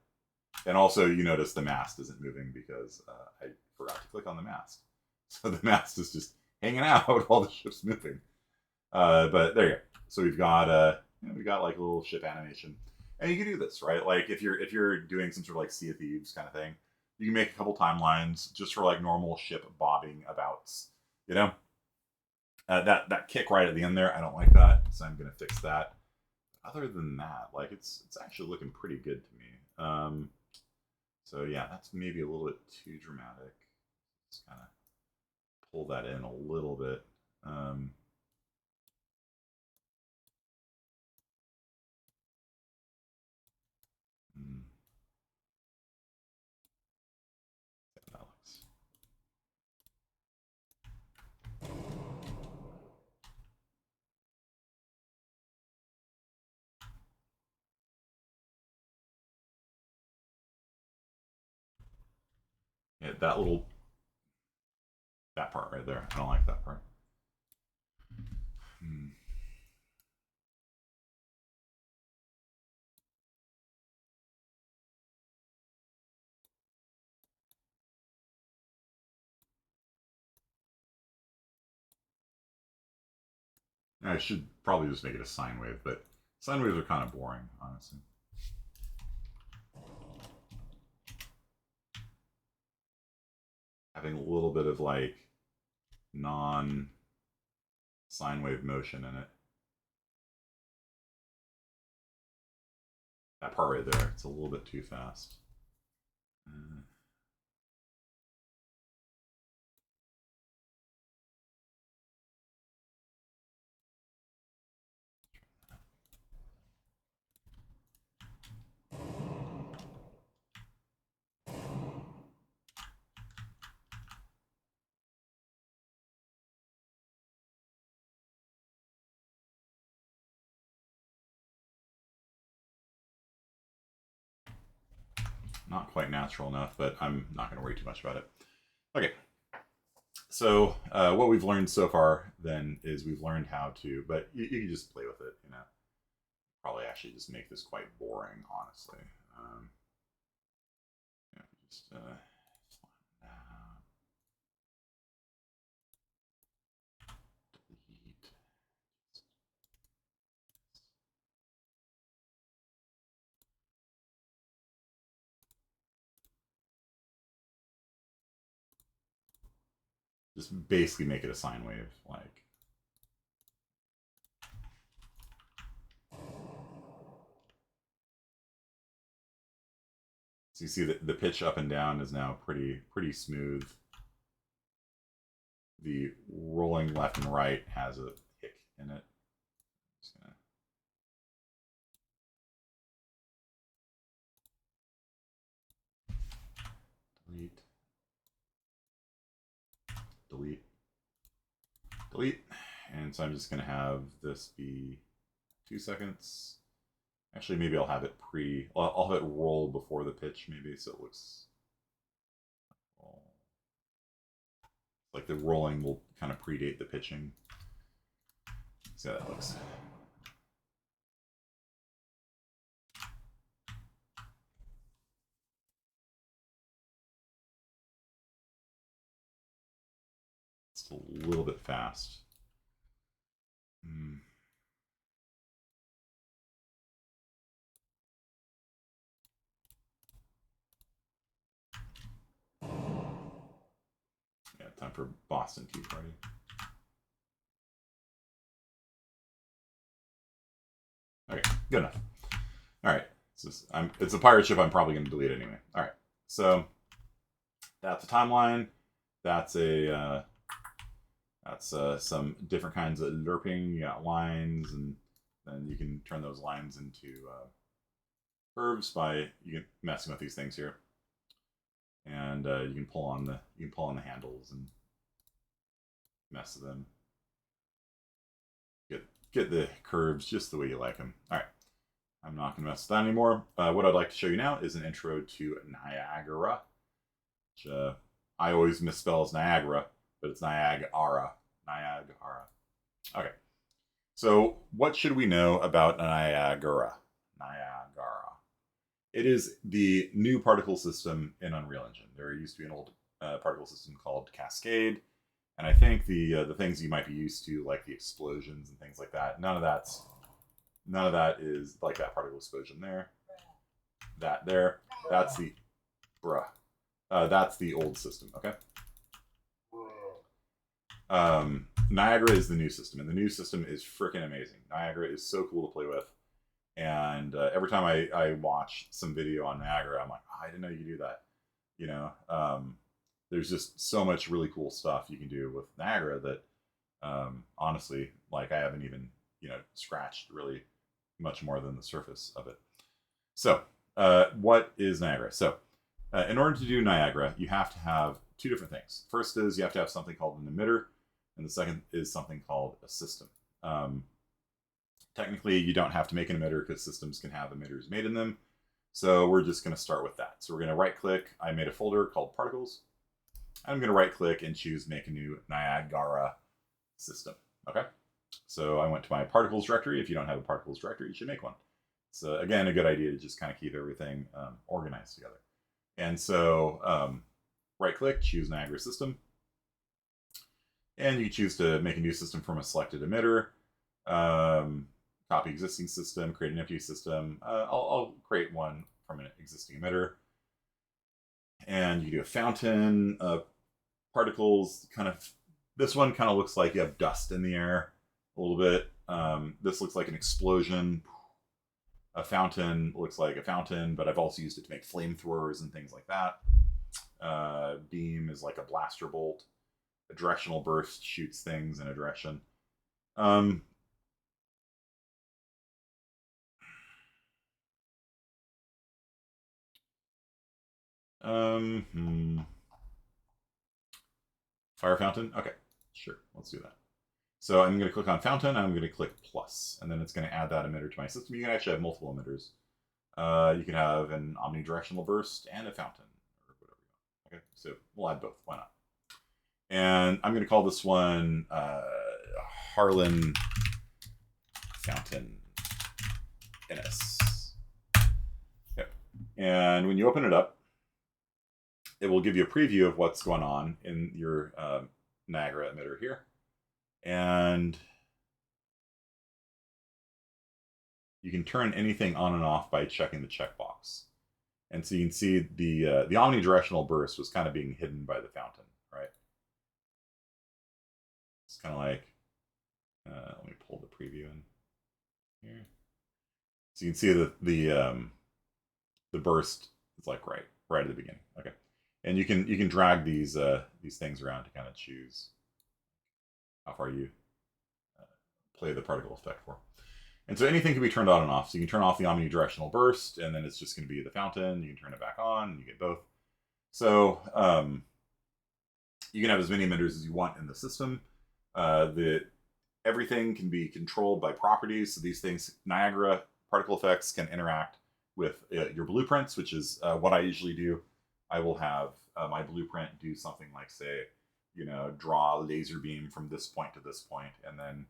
and also you notice the mast isn't moving because I forgot to click on the mast. So the mast is just hanging out while the ship's moving. But there you go. So we've got like a little ship animation, and you can do this, right? Like if you're doing some sort of like Sea of Thieves kind of thing, you can make a couple timelines just for like normal ship bobbing abouts, you know. That kick right at the end there, I don't like that, so I'm gonna fix that. Other than that, like it's actually looking pretty good to me. So yeah, that's maybe a little bit too dramatic. Just kind of pull that in a little bit. That looks. Yeah, that part right there. I don't like that part. I should probably just make it a sine wave, but sine waves are kind of boring, honestly. Having a little bit of like non sine wave motion in it. That part right there, it's a little bit too fast. Not quite natural enough, but I'm not going to worry too much about it. Okay. So what we've learned so far then is we've learned how to, but you can just play with it, you know. Probably actually just make this quite boring, honestly. Yeah, just delete. just basically make it a sine wave, like. So you see that the pitch up and down is now pretty smooth. The rolling left and right has a hick in it. Just gonna delete, delete, delete. And so I'm just gonna have this be 2 seconds. Actually, maybe I'll have it I'll have it roll before the pitch, maybe, so it looks like the rolling will kind of predate the pitching. See how that looks. It's a little bit fast. Yeah, time for Boston Tea Party. Okay, good enough. All right, it's a pirate ship. I'm probably going to delete anyway. All right, so that's a timeline. That's some different kinds of lerping. You got lines, and then you can turn those lines into curves by messing with these things here, and you can pull on the handles and mess with them. Get the curves just the way you like them. All right, I'm not going to mess with that anymore. What I'd like to show you now is an intro to Niagara, which I always misspell as Niagara, but it's Niagara. Niagara. Okay. So what should we know about Niagara? Niagara. It is the new particle system in Unreal Engine. There used to be an old particle system called Cascade, and I think the things you might be used to, like the explosions and things like that, none of that is like that particle explosion there. That there. That's the that's the old system, okay? Niagara is the new system, and the new system is freaking amazing. Niagara is so cool to play with, and every time I watch some video on Niagara, I'm like, oh, I didn't know you could do that. You know, there's just so much really cool stuff you can do with Niagara that, honestly, like I haven't even scratched really much more than the surface of it. So, what is Niagara? So, in order to do Niagara, you have to have two different things. First is you have to have something called an emitter, and the second is something called a system. Technically, you don't have to make an emitter because systems can have emitters made in them. So we're just going to start with that. So we're going to right click. I made a folder called particles. I'm going to right click and choose make a new Niagara system. Okay. So I went to my particles directory. If you don't have a particles directory, you should make one. So again, a good idea to just kind of keep everything organized together. And so right click, choose Niagara system. And you choose to make a new system from a selected emitter. Copy existing system, create an empty system. I'll create one from an existing emitter. And you do a fountain of particles. This one kind of looks like you have dust in the air a little bit. This looks like an explosion. A fountain looks like a fountain, but I've also used it to make flamethrowers and things like that. Beam is like a blaster bolt. A directional burst shoots things in a direction. Fire fountain? Okay, sure, let's do that. So I'm going to click on fountain, I'm going to click plus, and then it's going to add that emitter to my system. You can actually have multiple emitters. You can have an omnidirectional burst and a fountain, or whatever you want. Okay, so we'll add both, why not? And I'm going to call this one Harlan Fountain NS. Yep. And when you open it up, it will give you a preview of what's going on in your Niagara emitter here. And you can turn anything on and off by checking the checkbox. And so you can see the omnidirectional burst was kind of being hidden by the fountain, right? It's kind of like, let me pull the preview in here. So you can see the burst is like right at the beginning. Okay, and you can drag these things around to kind of choose how far you play the particle effect for. And so anything can be turned on and off. So you can turn off the omnidirectional burst, and then it's just going to be the fountain. You can turn it back on, and you get both. So you can have as many emitters as you want in the system. Everything can be controlled by properties. So these things, Niagara particle effects, can interact with your blueprints, which is what I usually do. I will have my blueprint do something like, say, draw a laser beam from this point to this point, and then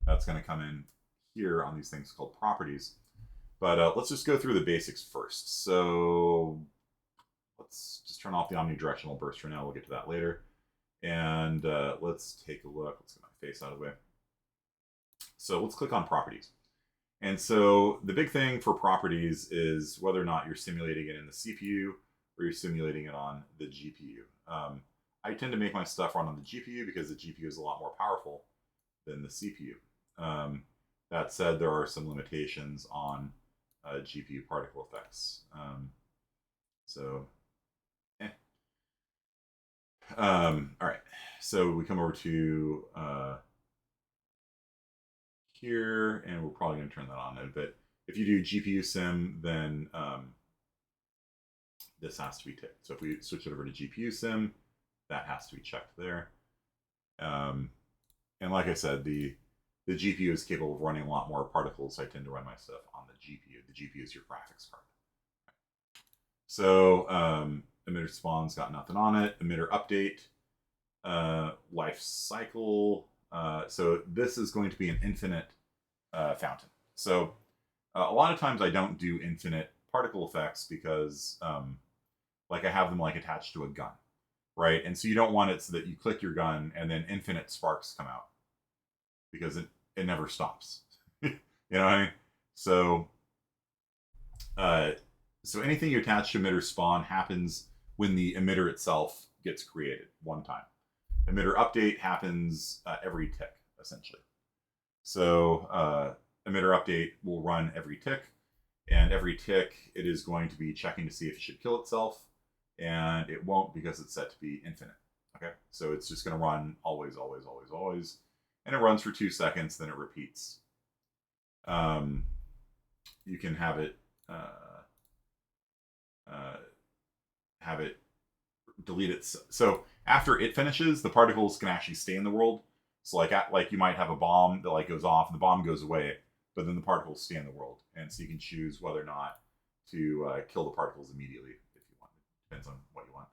that's going to come in here on these things called properties. But let's just go through the basics first. So let's just turn off the omnidirectional burst for now. We'll get to that later. And let's take a look. Let's get my face out of the way. So let's click on properties. And so the big thing for properties is whether or not you're simulating it in the CPU or you're simulating it on the GPU. I tend to make my stuff run on the GPU because the GPU is a lot more powerful than the CPU. That said, there are some limitations on GPU particle effects. All right, so we come over to here, and we're probably going to turn that on in a bit. If you do GPU sim, then this has to be ticked. So if we switch it over to GPU sim, that has to be checked there. And like I said, the GPU is capable of running a lot more particles, so I tend to run my stuff on the GPU. The GPU is your graphics card. So emitter spawn's got nothing on it. Emitter update, life cycle. So this is going to be an infinite fountain. So a lot of times I don't do infinite particle effects because like I have them like attached to a gun, right? And so you don't want it so that you click your gun and then infinite sparks come out because it never stops. You know what I mean? So so anything you attach to emitter spawn happens when the emitter itself gets created one time. Emitter update happens every tick, essentially. So emitter update will run every tick, and every tick it is going to be checking to see if it should kill itself, and it won't because it's set to be infinite. Okay, so it's just going to run always, always, always, always, and it runs for 2 seconds, then it repeats. You can have it delete it. So after it finishes, the particles can actually stay in the world. So like you might have a bomb that like goes off and the bomb goes away, but then the particles stay in the world. And so you can choose whether or not to kill the particles immediately if you want. It depends on what you want.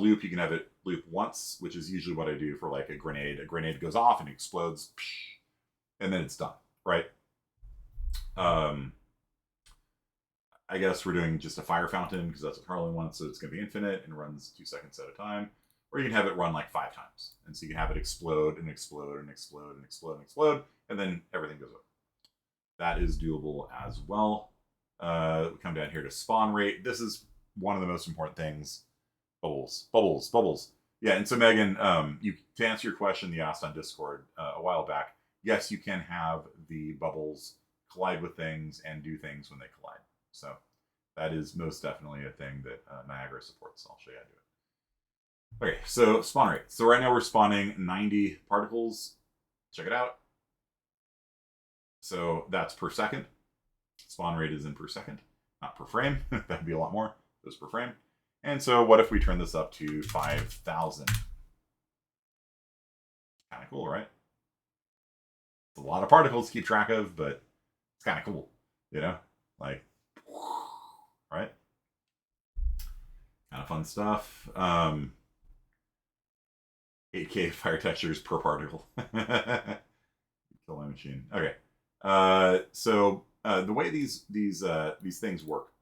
Loop, you can have it loop once, which is usually what I do for like a grenade. A grenade goes off and it explodes, and then it's done, right? I guess we're doing just a fire fountain because that's what Harlan wants, so it's going to be infinite and runs 2 seconds at a time. Or you can have it run like 5 times. And so you can have it explode and explode and explode and explode and explode, and then everything goes up. That is doable as well. We come down here to spawn rate. This is one of the most important things. Bubbles, bubbles, bubbles. Yeah, and so Megan, to answer your question you asked on Discord a while back, yes, you can have the bubbles collide with things and do things when they collide. So that is most definitely a thing that Niagara supports. I'll show you how to do it. Okay, so spawn rate. So right now we're spawning 90 particles. Check it out. So that's per second. Spawn rate is in per second, not per frame. That'd be a lot more. Those per frame. And so what if we turn this up to 5,000? Kind of cool, right? It's a lot of particles to keep track of, but it's kind of cool, you know? Like, right? Kind of fun stuff. 8K fire textures per particle. Kill my machine. Okay. So the way these things work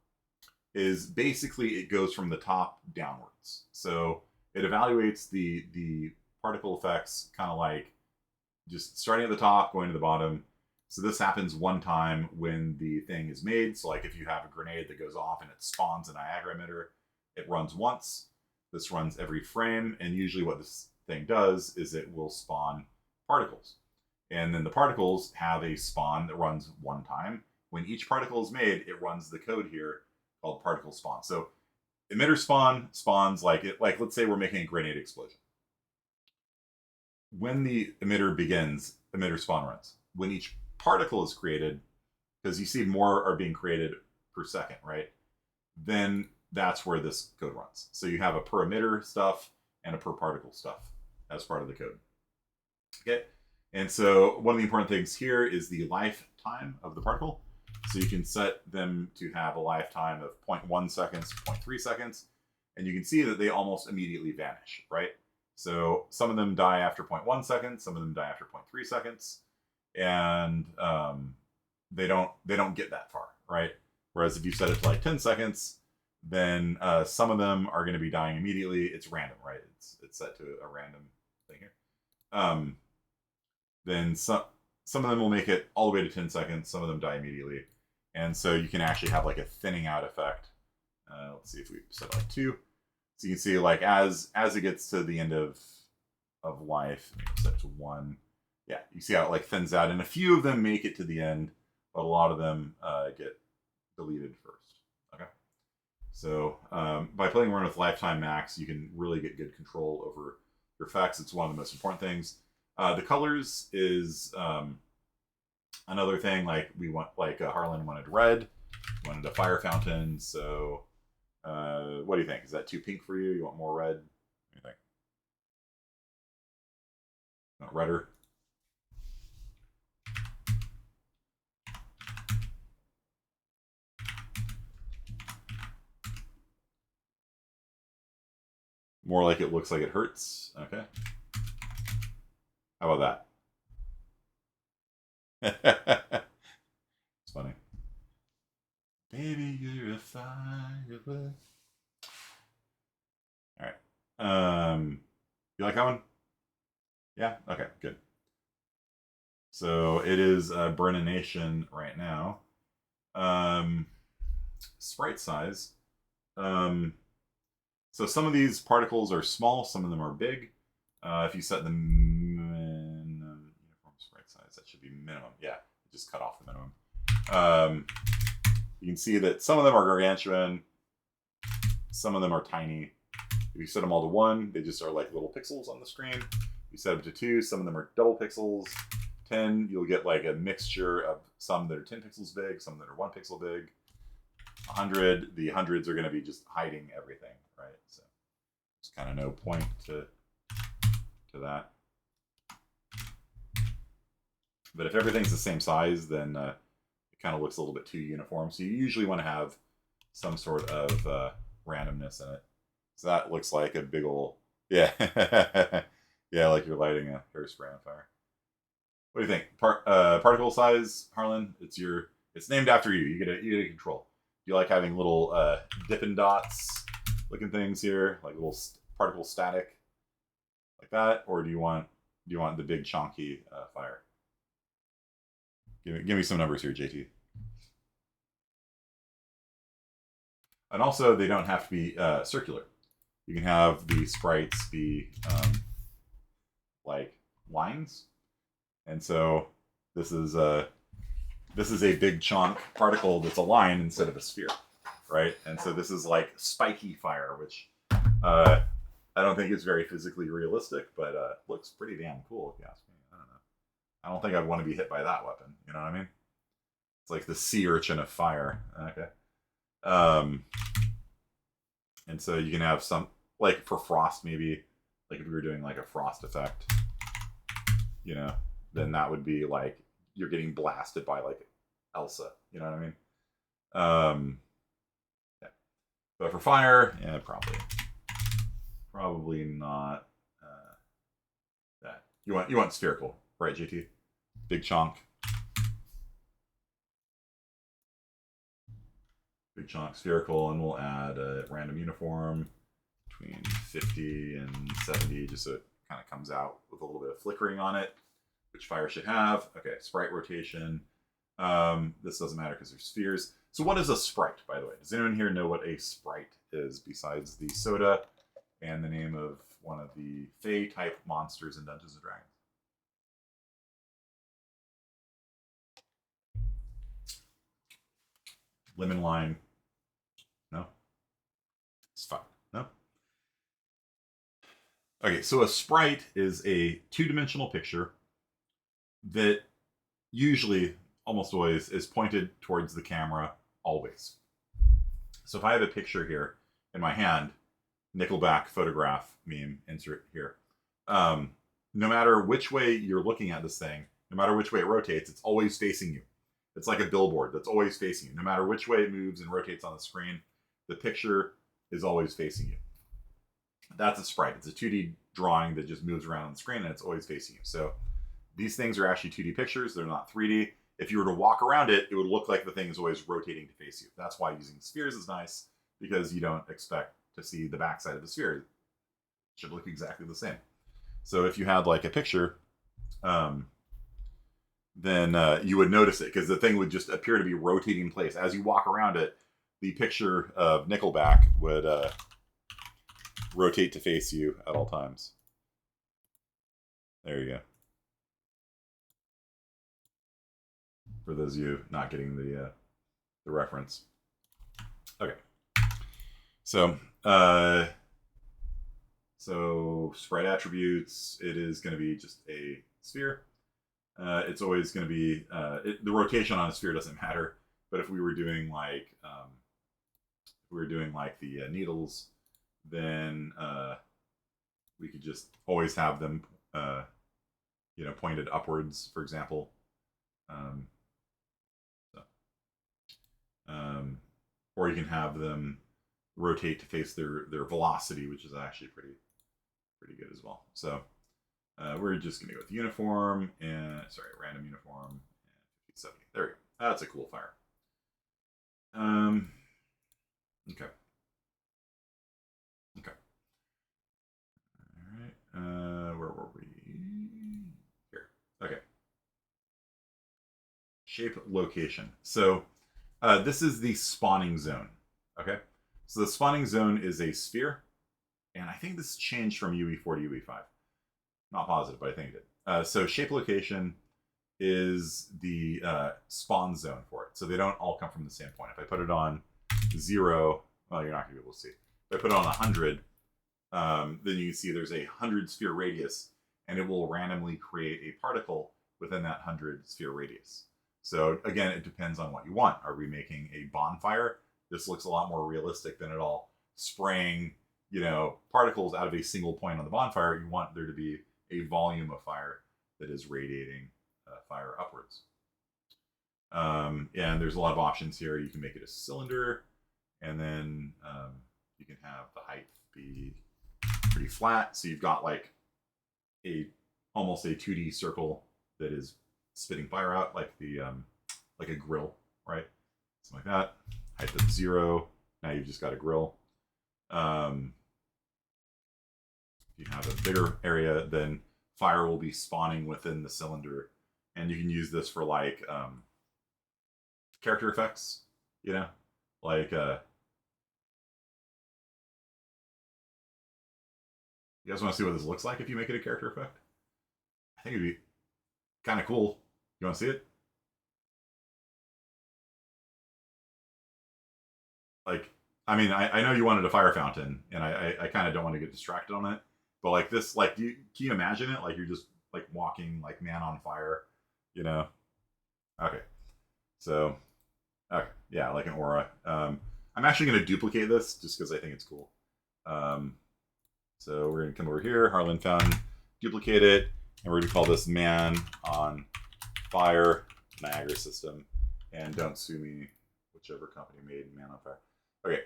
is basically it goes from the top downwards. So it evaluates the particle effects kind of like just starting at the top, going to the bottom. So this happens one time when the thing is made. So like if you have a grenade that goes off and it spawns a Niagara emitter, it runs once. This runs every frame, and usually what this thing does is it will spawn particles. And then the particles have a spawn that runs one time. When each particle is made, it runs the code here called particle spawn. So emitter spawn spawns like let's say we're making a grenade explosion. When the emitter begins, emitter spawn runs. When each particle is created, because you see more are being created per second, right? Then that's where this code runs. So you have a per emitter stuff and a per particle stuff as part of the code. Okay. And so one of the important things here is the lifetime of the particle. So you can set them to have a lifetime of 0.1 seconds, 0.3 seconds, and you can see that they almost immediately vanish, right? So some of them die after 0.1 seconds, some of them die after 0.3 seconds, and they don't get that far, right? Whereas if you set it to like 10 seconds, then some of them are going to be dying immediately. It's random, right? It's set to a random thing here. Then some of them will make it all the way to 10 seconds. Some of them die immediately. And so you can actually have like a thinning out effect. Let's see if we set like 2. So you can see like as it gets to the end of life, set it to 1. Yeah, you see how it like thins out. And a few of them make it to the end, but a lot of them get deleted first. Okay. So by playing around with lifetime max, you can really get good control over your effects. It's one of the most important things. The colors is another thing. Like we want, like Harlan wanted red, wanted a fire fountain. So what do you think? Is that too pink for you? You want more red? What do you think? Not redder? More like it looks like it hurts. Okay. How about that? It's funny. Baby, you're a firework. All right. You like that one? Yeah. Okay. Good. So it is Burnination right now. Sprite size. So some of these particles are small, some of them are big. If you set the minimum uniform sprite size, that should be minimum. Yeah, just cut off the minimum. You can see that some of them are gargantuan, some of them are tiny. If you set them all to 1, they just are like little pixels on the screen. If you set them to 2, some of them are double pixels. 10, you'll get like a mixture of some that are 10 pixels big, some that are 1 pixel big. 100, the hundreds are going to be just hiding everything, right? So there's kind of no point to that. But if everything's the same size, then it kind of looks a little bit too uniform. So you usually want to have some sort of randomness in it. So that looks like a big old, yeah, yeah, like you're lighting a hairspray on fire. What do you think? Particle size, Harlan? It's named after you. You get a control. Do you like having little Dippin' Dots looking things here, like little particle static, like that, or do you want the big chonky fire? Give me some numbers here, JT. And also, they don't have to be circular. You can have the sprites be like lines, and so this is a big chunk particle that's a line instead of a sphere, right? And so this is like spiky fire, which I don't think is very physically realistic, but looks pretty damn cool if you ask me. I don't know. I don't think I'd want to be hit by that weapon. You know what I mean? It's like the sea urchin of fire. Okay. And so you can have some, like for frost maybe, like if we were doing like a frost effect, you know, then that would be like you're getting blasted by like Elsa. You know what I mean? Yeah. But for fire, yeah, probably not that. You want spherical, right, JT? Big chunk. Big chunk spherical, and we'll add a random uniform between 50 and 70, just so it kind of comes out with a little bit of flickering on it, which fire should have. Okay, sprite rotation. This doesn't matter because they're spheres. So what is a sprite, by the way? Does anyone here know what a sprite is besides the soda and the name of one of the Fey type monsters in Dungeons and Dragons? Lemon line. No. It's fine. No. Okay, so a sprite is a two-dimensional picture that usually, almost always, is pointed towards the camera always. So if I have a picture here in my hand, Nickelback photograph meme, insert here. No matter which way you're looking at this thing, no matter which way it rotates, it's always facing you. It's like a billboard that's always facing you. No matter which way it moves and rotates on the screen, the picture is always facing you. That's a sprite. It's a 2D drawing that just moves around on the screen and it's always facing you. So these things are actually 2D pictures. They're not 3D. If you were to walk around it, it would look like the thing is always rotating to face you. That's why using spheres is nice, because you don't expect to see the backside of the sphere. It should look exactly the same. So if you had like a picture, then you would notice it, because the thing would just appear to be rotating in place. As you walk around it, the picture of Nickelback would rotate to face you at all times. There you go. For those of you not getting the reference. Okay. So sprite attributes, it is going to be just a sphere. It's always going to be the rotation on a sphere doesn't matter. But if we were doing like the needles, then we could just always have them pointed upwards, for example. Or you can have them rotate to face their velocity, which is actually pretty good as well. So we're just going to go with uniform and random uniform and 5070. There we go. That's a cool fire. Okay. All right. Where were we? Here. Okay. Shape location. So this is the spawning zone. Okay. So the spawning zone is a sphere, and I think this changed from UE4 to UE5. Not positive, but I think it did. So shape location is the spawn zone for it. So they don't all come from the same point. If I put it on 0, well, you're not going to be able to see. If I put it on 100, then you can see there's a 100 sphere radius, and it will randomly create a particle within that 100 sphere radius. So again, it depends on what you want. Are we making a bonfire? This looks a lot more realistic than it all spraying, particles out of a single point on the bonfire. You want there to be a volume of fire that is radiating fire upwards. And there's a lot of options here. You can make it a cylinder, and then you can have the height be pretty flat. So you've got like almost a 2D circle that is spitting fire out, like a grill, right? Something like that. Height of 0. Now you've just got a grill. If you have a bigger area, then fire will be spawning within the cylinder, and you can use this for like character effects. Like you guys want to see what this looks like if you make it a character effect? I think it'd be kind of cool. You want to see it? Like, I mean, I know you wanted a fire fountain, and I kind of don't want to get distracted on it. But like this, like, can you imagine it? Like you're just like walking like man on fire, Okay. So, okay, yeah, like an aura. I'm actually going to duplicate this just because I think it's cool. So we're going to come over here, Harlan Fountain, duplicate it, and we're going to call this man on fire Niagara system. And don't sue me, whichever company made man on fire. Okay.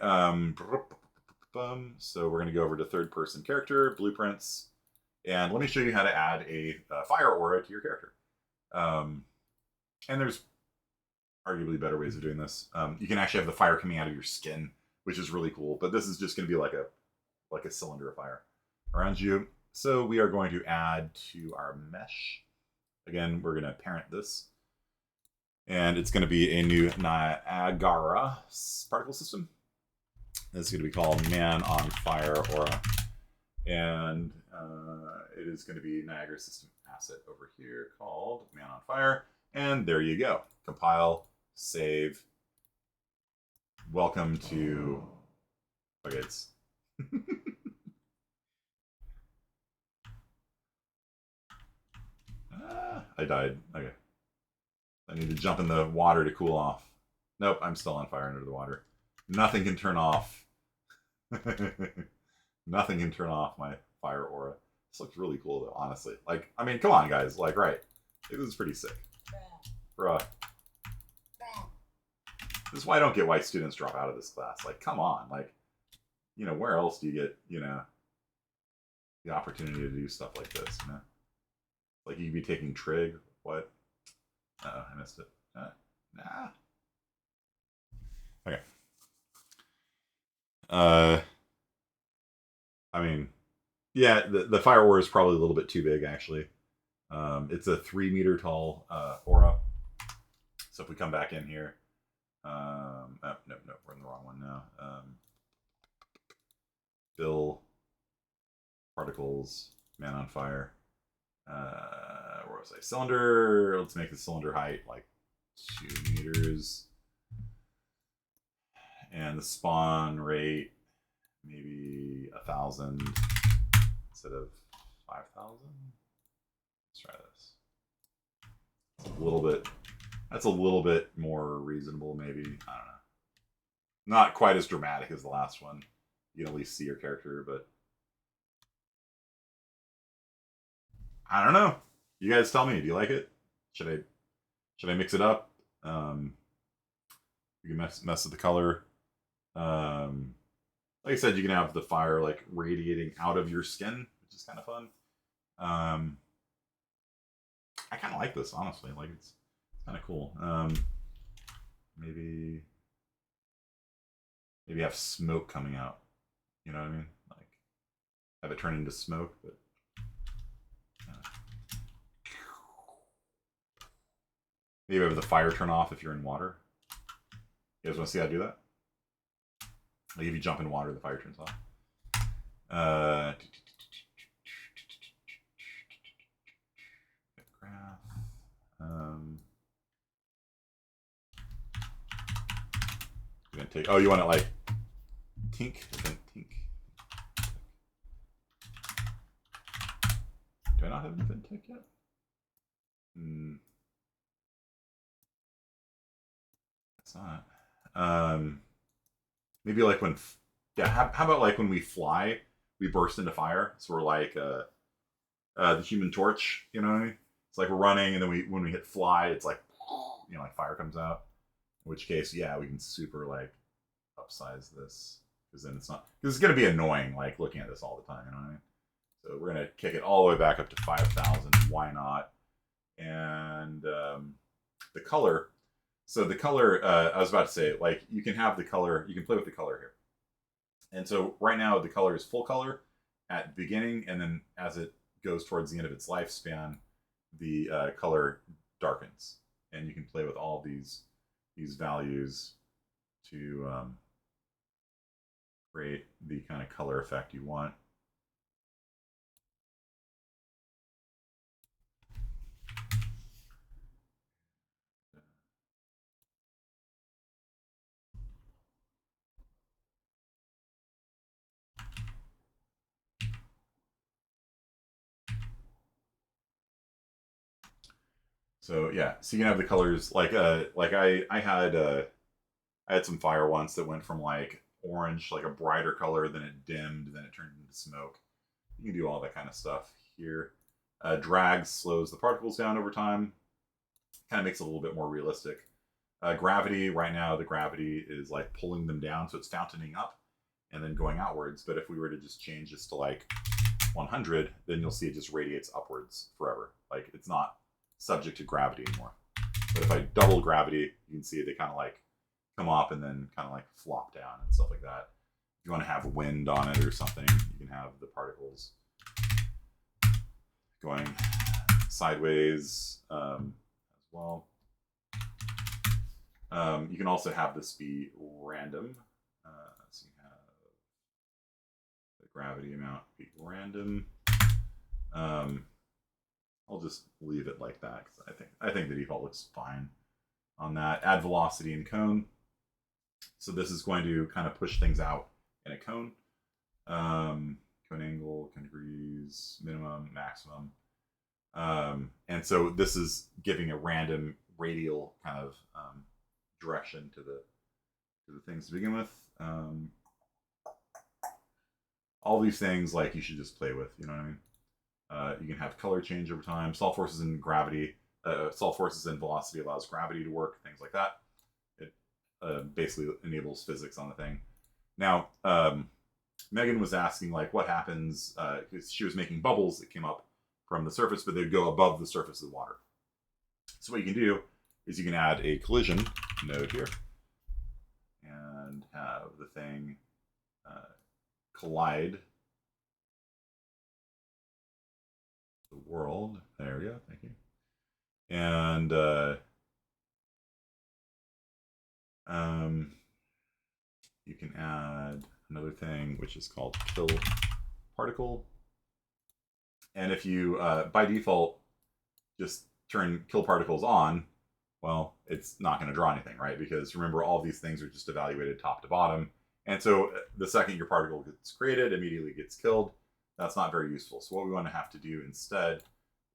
So we're going to go over to third person character, blueprints, and let me show you how to add a fire aura to your character. And there's arguably better ways of doing this. You can actually have the fire coming out of your skin, which is really cool, but this is just going to be like a cylinder of fire around you. So we are going to add to our mesh. Again, we're going to parent this, and it's going to be a new Niagara particle system. This is going to be called Man on Fire Aura, and it is going to be Niagara system asset over here called Man on Fire, and there you go. Compile, save, welcome to. Okay, it's. I died. Okay. I need to jump in the water to cool off. Nope, I'm still on fire under the water. Nothing can turn off. Nothing can turn off my fire aura. This looks really cool, though, honestly. Like, I mean, come on, guys. Like, right. This is pretty sick. Bruh. This is why I don't get why students drop out of this class. Like, come on. Like, you know, where else do you get, you know, the opportunity to do stuff like this, you know? Like, you'd be taking trig. What? Uh-oh, I missed it. Nah. Okay. I mean, yeah, the fire aura is probably a little bit too big, actually. It's a 3-meter tall aura. So if we come back in here, oh, no, we're in the wrong one now. Fill, particles, man on fire. Where was I? Cylinder. Let's make the cylinder height like 2 meters. And the spawn rate, maybe 1,000 instead of 5,000. Let's try this. It's a little bit. That's a little bit more reasonable, maybe. I don't know. Not quite as dramatic as the last one. You can at least see your character, but I don't know. You guys tell me. Do you like it? Should I mix it up? You can mess with the color. Like I said, you can have the fire like radiating out of your skin, which is kind of fun. I kind of like this, honestly. Like it's kind of cool. Maybe have smoke coming out. You know what I mean? Like have it turn into smoke, but maybe have the fire turn off if you're in water. You guys want to see how to do that? Like if you jump in water, the fire turns off. You're gonna take. Oh, you want it like tink? Tink. Do I not have event tick yet? It's not. Maybe like when, yeah. How about like when we fly, we burst into fire. So we're like the Human Torch. You know what I mean? It's like we're running, and then when we hit fly, it's like, you know, like fire comes out. In which case, yeah, we can super like upsize this because then it's not because it's gonna be annoying like looking at this all the time. You know what I mean? So we're gonna kick it all the way back up to 5,000. Why not? And the color. So the color, I was about to say, like you can have the color, you can play with the color here. And so right now the color is full color at the beginning, and then as it goes towards the end of its lifespan, the color darkens, and you can play with all these values to create the kind of color effect you want. So yeah, so you can have the colors like I had some fire once that went from like orange, like a brighter color, then it dimmed, then it turned into smoke. You can do all that kind of stuff here. Drag slows the particles down over time. Kind of makes it a little bit more realistic. Gravity, right now, the gravity is like pulling them down, so it's fountaining up and then going outwards. But if we were to just change this to like 100, then you'll see it just radiates upwards forever. Like it's not subject to gravity anymore. But if I double gravity, you can see they kind of like come up and then kind of like flop down and stuff like that. If you want to have wind on it or something, you can have the particles going sideways as well. You can also have this be random. So you have the gravity amount be random. I'll just leave it like that because I think the default looks fine on that. Add velocity and cone. So this is going to kind of push things out in a cone. Cone angle, cone degrees, minimum, maximum. And so this is giving a random radial kind of direction to the things to begin with. All these things, like, you should just play with, you know what I mean? You can have color change over time. Solve forces and gravity. Solve forces and velocity allows gravity to work, things like that. It basically enables physics on the thing. Now, Megan was asking, like, what happens, because she was making bubbles that came up from the surface, but they'd go above the surface of the water. So what you can do is you can add a collision node here and have the thing collide the world. There we go. Thank you. And you can add another thing which is called kill particle. And if you by default just turn kill particles on, well, it's not going to draw anything, right? Because remember, all these things are just evaluated top to bottom. And so the second your particle gets created, immediately gets killed. That's not very useful. So what we want to have to do instead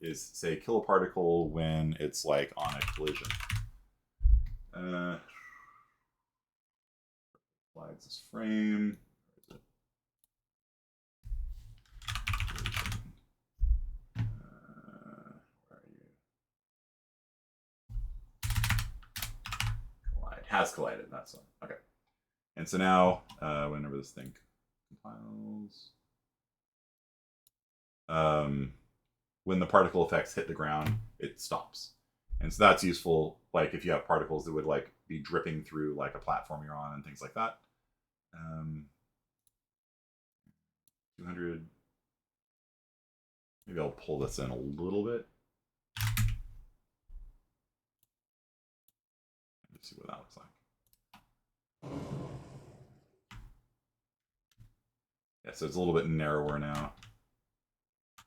is say kill a particle when it's like on a collision. Flags this frame. Where are you? Collide. Has collided. That's one. Okay. And so now, whenever this thing compiles, when the particle effects hit the ground, it stops. And so that's useful, like, if you have particles that would, like, be dripping through, like, a platform you're on and things like that. 200. Maybe I'll pull this in a little bit. Let's see what that looks like. Yeah, so it's a little bit narrower now.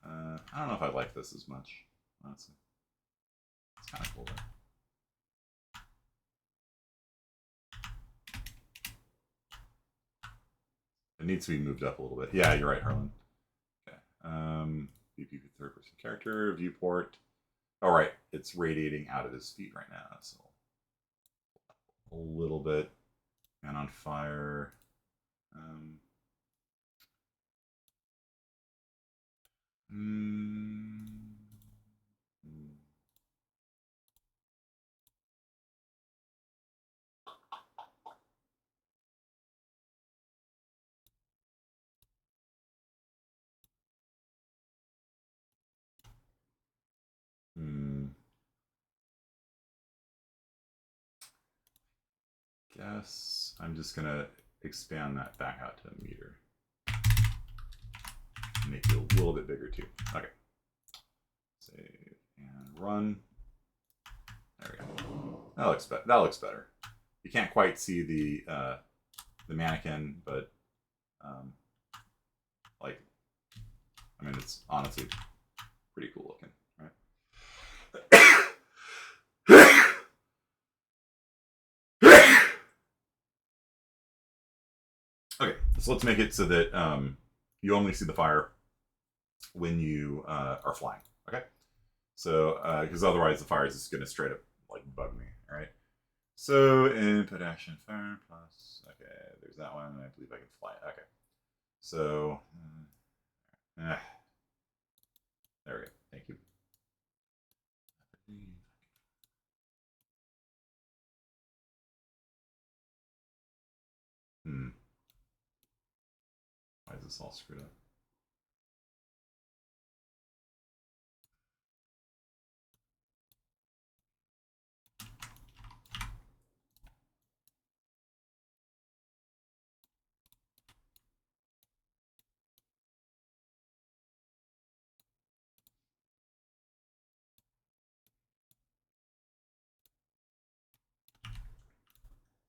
I don't know if I like this as much, honestly. It's kind of cool though. It needs to be moved up a little bit. Yeah, you're right, Harlan. Okay. VP third person character, viewport. All right, it's radiating out of his feet right now, so a little bit. Man on fire. Guess I'm just gonna expand that back out to a meter. Make it a little bit bigger too. Okay. Save and run. There we go. That looks better. You can't quite see the mannequin, but like, I mean, it's honestly pretty cool looking, right? Okay, so let's make it so that you only see the fire when you are flying. Okay, so because otherwise the fire is just going to straight up like bug me. All right. So input action fire plus. Okay, there's that one, and I believe I can fly it. Okay. So there we go. Thank you. Why is this all screwed up?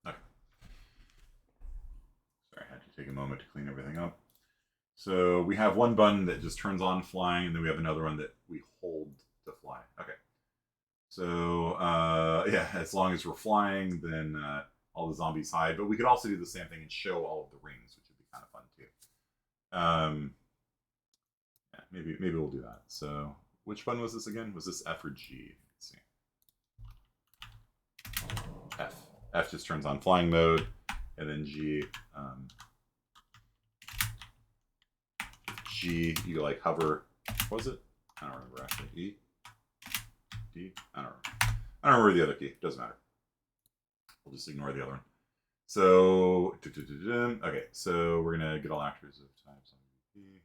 Okay. Sorry, I had to take a moment to clean everything up. So we have one button that just turns on flying, and then we have another one that we hold to fly. Okay. So yeah, as long as we're flying, then all the zombies hide. But we could also do the same thing and show all of the rings, which would be kind of fun too. Yeah, maybe we'll do that. So which one was this again? Was this F or G? Let's see. F. F just turns on flying mode, and then G. G, you like hover. What was it? I don't remember actually. E. D. I don't remember the other key. Doesn't matter. We'll just ignore the other one. So, okay. So we're gonna get all actors of types on BP.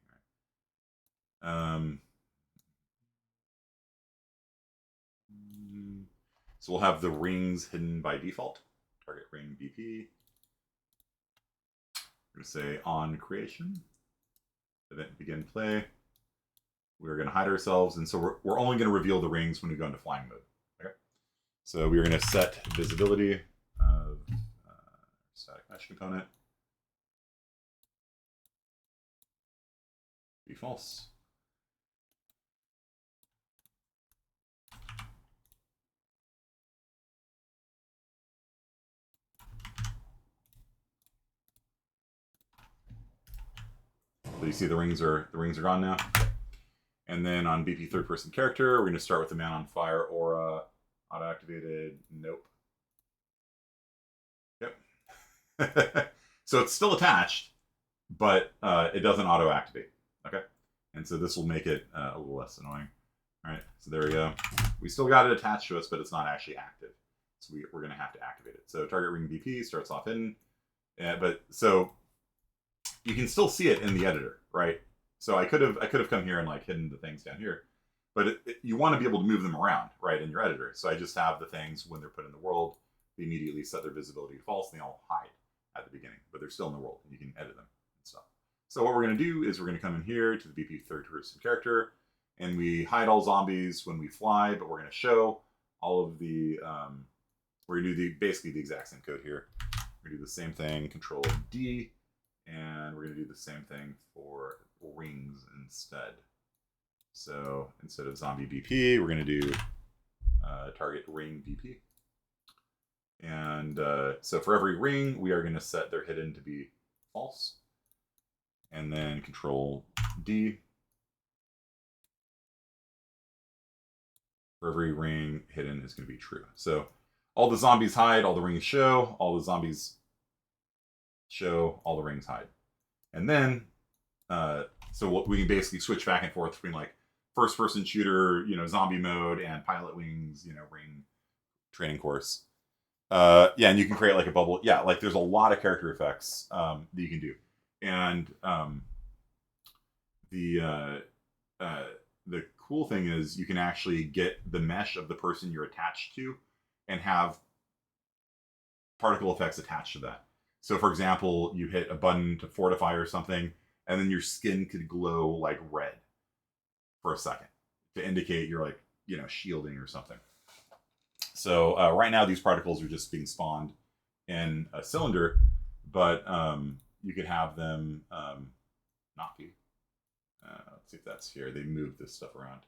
All right. So we'll have the rings hidden by default. Target ring BP. We're gonna say on creation. Event begin play. We're going to hide ourselves, and so we're only going to reveal the rings when we go into flying mode. Okay. So we are going to set visibility of static mesh component. Be false. So you see the rings are gone now. And then on BP third person character, we're going to start with the man on fire aura, auto activated. Nope. Yep. So it's still attached, but it doesn't auto activate. Okay. And so this will make it a little less annoying. All right. So there we go. We still got it attached to us, but it's not actually active. So we're going to have to activate it. So target ring BP starts off hidden. But so you can still see it in the editor, right? So I could have come here and like hidden the things down here, but you want to be able to move them around, right, in your editor. So I just have the things when they're put in the world, they immediately set their visibility to false, and they all hide at the beginning, but they're still in the world, and you can edit them and stuff. So what we're going to do is we're going to come in here to the BP third person character, and we hide all zombies when we fly, but we're going to show all of the, we're going to do basically the exact same code here. We're going to do the same thing, Control D, and we're going to do the same thing for rings instead. So instead of zombie BP, we're going to do target ring BP. And so for every ring, we are going to set their hidden to be false. And then Control D. For every ring, hidden is going to be true. So all the zombies hide, all the rings show, all the zombies show, all the rings hide. And then, so we can basically switch back and forth between like first-person shooter, zombie mode, and pilot wings, ring training course. Yeah, and you can create like a bubble. Yeah, like there's a lot of character effects that you can do. And the cool thing is you can actually get the mesh of the person you're attached to and have particle effects attached to that. So for example, you hit a button to fortify or something, and then your skin could glow like red for a second to indicate you're like, shielding or something. So right now these particles are just being spawned in a cylinder, but you could have them not be. Let's see if that's here. They move this stuff around.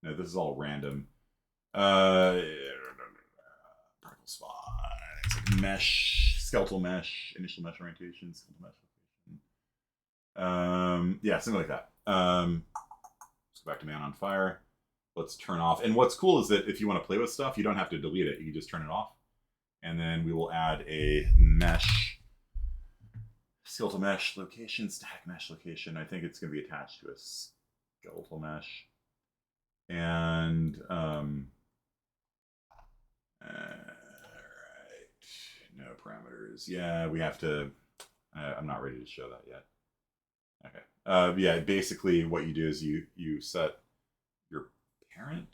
No, this is all random. Particle spawn. It's like mesh, skeletal mesh, initial mesh orientation, skeletal mesh location. Yeah, something like that. Let's go back to man on fire. Let's turn off. And what's cool is that if you want to play with stuff, you don't have to delete it. You can just turn it off. And then we will add a mesh, skeletal mesh location, static mesh location. I think it's going to be attached to a skeletal mesh. And, all right, no parameters. Yeah, we have to, I'm not ready to show that yet. Okay. Yeah, basically what you do is you set your parent,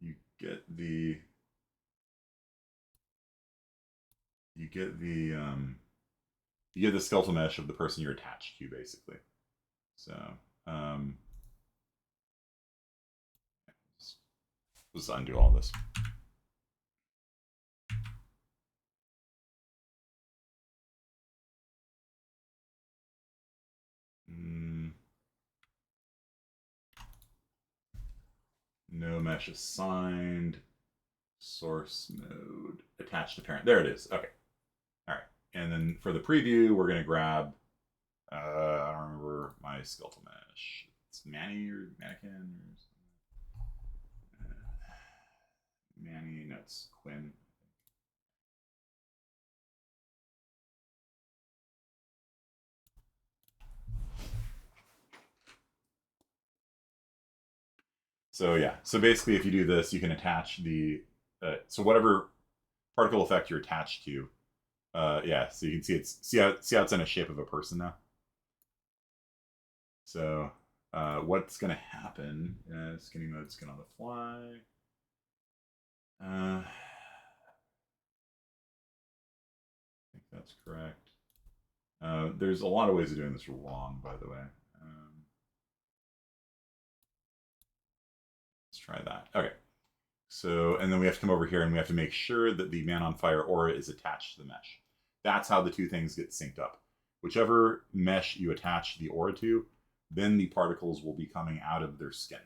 you get the skeletal mesh of the person you're attached to, basically. So let's undo all this. No mesh assigned. source node attached to parent. There it is. Okay. All right. And then for the preview, we're going to grab, I don't remember my skeletal mesh. It's Manny or Mannequin or Manny, no, it's Quinn. So yeah, so basically if you do this, you can attach the, so whatever particle effect you're attached to, yeah, so you can see see how it's in a shape of a person now. So what's gonna happen? Skinny mode's going on the fly. I think that's correct. There's a lot of ways of doing this wrong, by the way. Let's try that. Okay. So, and then we have to come over here and we have to make sure that the Man on Fire aura is attached to the mesh. That's how the two things get synced up. Whichever mesh you attach the aura to, then the particles will be coming out of their skin.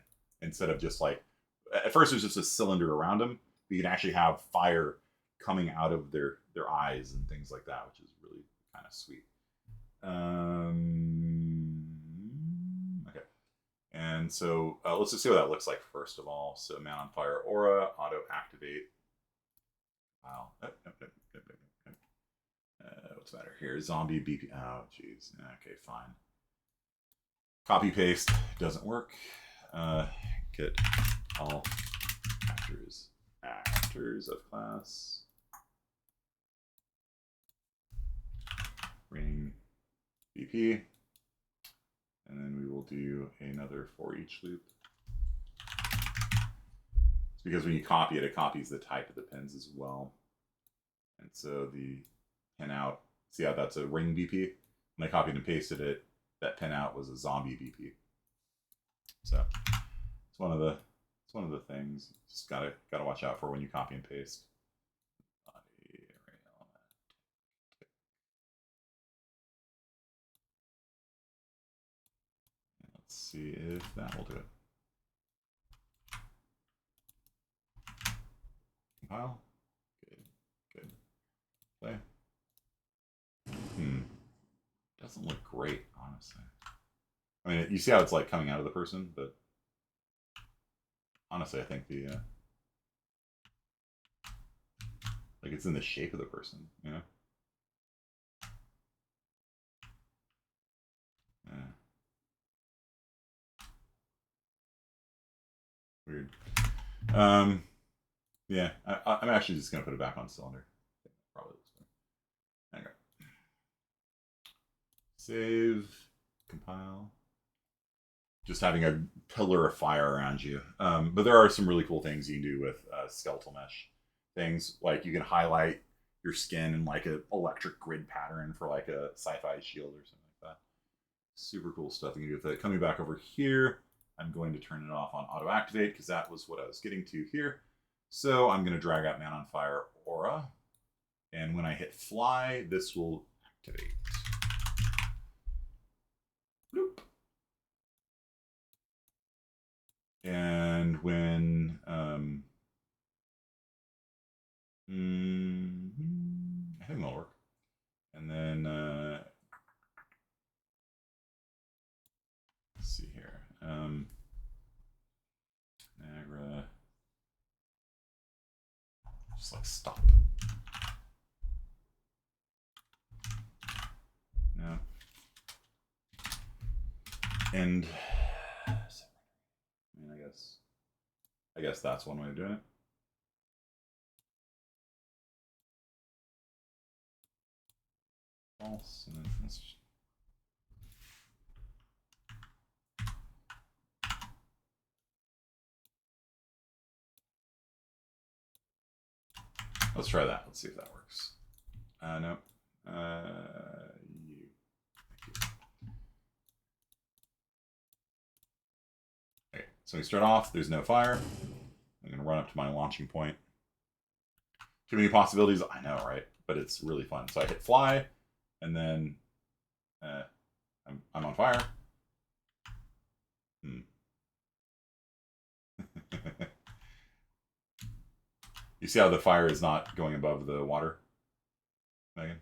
Instead of just like, at first there's just a cylinder around them, but you can actually have fire coming out of their eyes and things like that, which is really kind of sweet. Okay. And so let's just see what that looks like first of all. So Man on Fire aura, auto activate. Wow. What's the matter here? Zombie BP. Oh, geez. Okay, fine. Copy paste doesn't work. Get all actors of class. Ring BP. And then we will do another for each loop. It's because when you copy it, it copies the type of the pins as well. And so the pin out, see how that's a ring BP? When I copied and pasted it, that pin out was a zombie BP. So it's one of the things you just gotta watch out for when you copy and paste. Let's see if that will do it. Compile. Good. Play. Doesn't look great, honestly. I mean, you see how it's like coming out of the person, but honestly, I think the like it's in the shape of the person, you know? Yeah. Weird. Yeah, I'm actually just gonna put it back on cylinder. Probably this way. Anyway. Save, compile. Just having a pillar of fire around you. But there are some really cool things you can do with skeletal mesh. Things like you can highlight your skin in like an electric grid pattern for like a sci-fi shield or something like that. Super cool stuff you can do with it. Coming back over here, I'm going to turn it off on auto activate because that was what I was getting to here. So I'm going to drag out Man on Fire aura. And when I hit fly, this will activate. Bloop. And when I think that'll work. And then let's see here. Niagara. Just like stop. No. And I mean, I guess that's one way of doing it. False. And then let's try that. Let's see if that works. No. You. Okay, so we start off, there's no fire. I'm going to run up to my launching point. Too many possibilities, I know, right? But it's really fun. So I hit fly, and then I'm on fire. You see how the fire is not going above the water, Megan?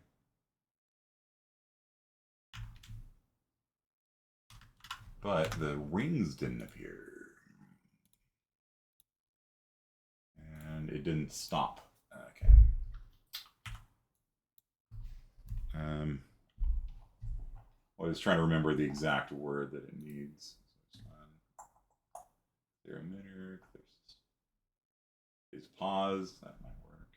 But the rings didn't appear. And it didn't stop. Okay. I was trying to remember the exact word that it needs. Clear emitter, clear system. Is pause. That might work.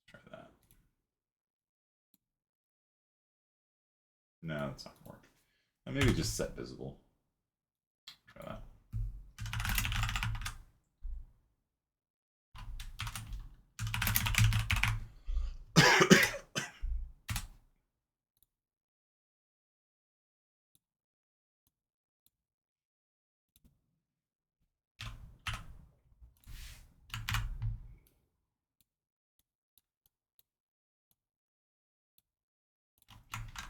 Try that. No, that's not gonna work. And maybe just set visible. Try that.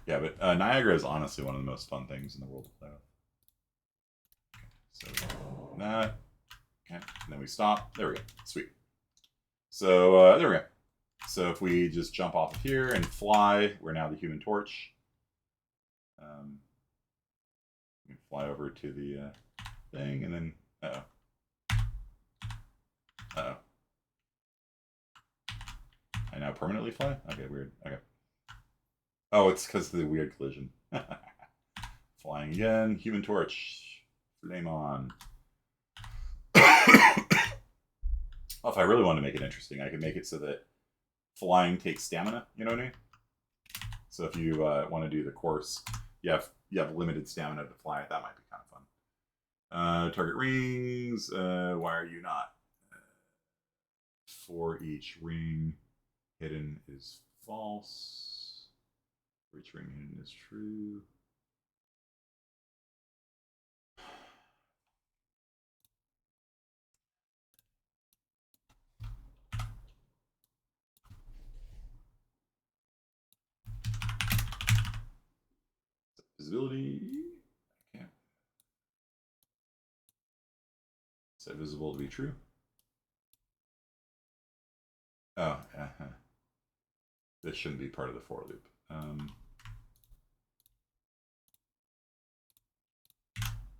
Yeah, but Niagara is honestly one of the most fun things in the world to play with. Okay, so that. Okay, and then we stop. There we go. Sweet. So there we go. So if we just jump off of here and fly, we're now the Human Torch. We can fly over to the thing, and then uh-oh. I now permanently fly? Okay, weird. Okay. Oh, it's because of the weird collision. Flying again. Human Torch. Flame on. Well, if I really want to make it interesting, I could make it so that flying takes stamina. You know what I mean? So if you want to do the course, you have limited stamina to fly it. That might be kind of fun. Target rings. Why are you not? For each ring hidden is false. For each ring hidden is true. Visibility. I can't set visible to be true. Oh, this shouldn't be part of the for loop.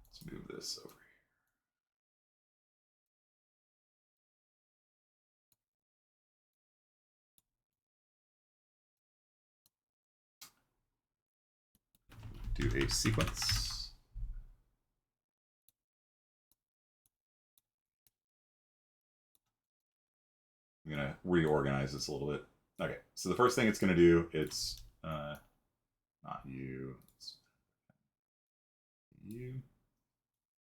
Let's move this over here. Do a sequence. I'm gonna reorganize this a little bit. Okay, so the first thing it's gonna do, it's not you, it's you.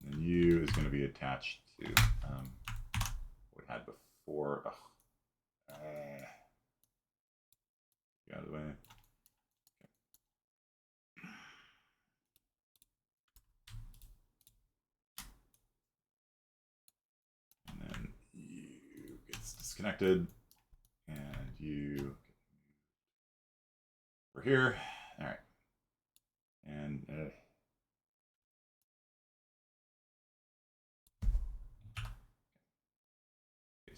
And you is going to be attached to what we had before. Get out of the way. And then you gets disconnected, and you over here. All right, and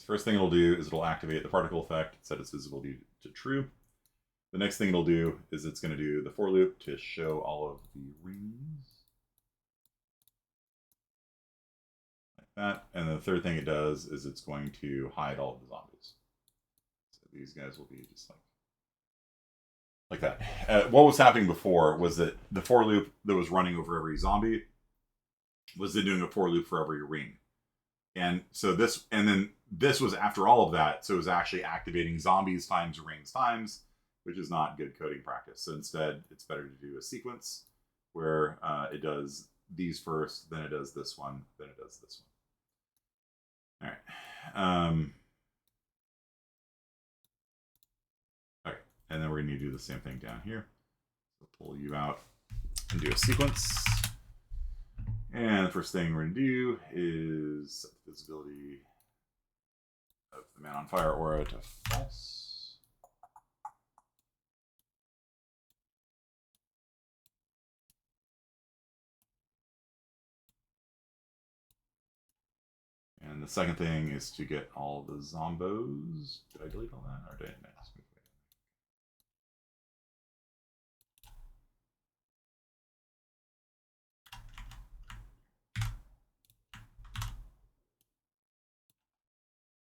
first thing it'll do is it'll activate the particle effect, set its visibility to true. The next thing it'll do is it's going to do the for loop to show all of the rings. Like that. And the third thing it does is it's going to hide all of the zombies. So these guys will be just like that. What was happening before was that the for loop that was running over every zombie was then doing a for loop for every ring. And so this, and then this was after all of that, so it was actually activating zombies times rings times, which is not good coding practice. So instead, it's better to do a sequence where it does these first, then it does this one, then it does this one. All right. Okay, and then we're going to do the same thing down here. So pull you out and do a sequence. And the first thing we're going to do is set the visibility of the Man on Fire aura to false. the second thing is to get all the zombos. Did I delete all that, or did I just move it?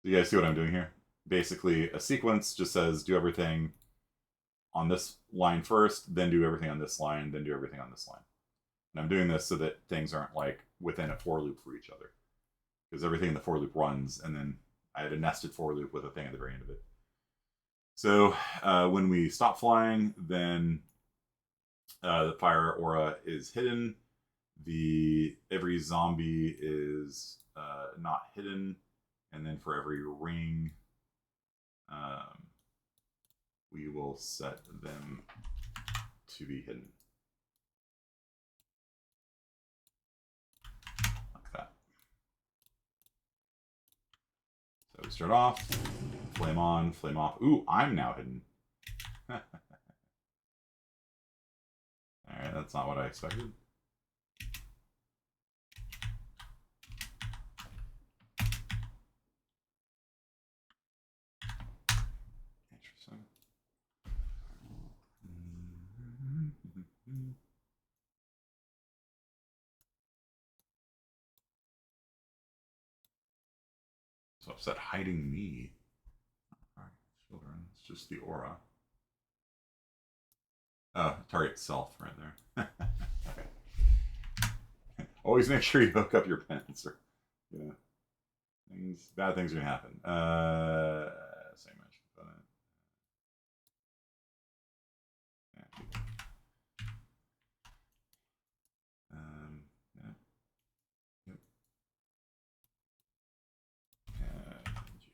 Do you guys see what I'm doing here? Basically, a sequence just says do everything on this line first, then do everything on this line, then do everything on this line. And I'm doing this so that things aren't like within a for loop for each other. Because everything in the for loop runs, and then I had a nested for loop with a thing at the very end of it. So when we stop flying, then the fire aura is hidden. Every zombie is not hidden. And then for every ring, we will set them to be hidden. Like that. So we start off, flame on, flame off. Ooh, I'm now hidden. Alright, that's not what I expected. Interesting. So upset hiding me. Alright, children. It's just the aura. Oh, target self right there. Okay. Always make sure you hook up your pens, or bad things are gonna happen. Same match component. Yeah. Yeah. Yep. And you.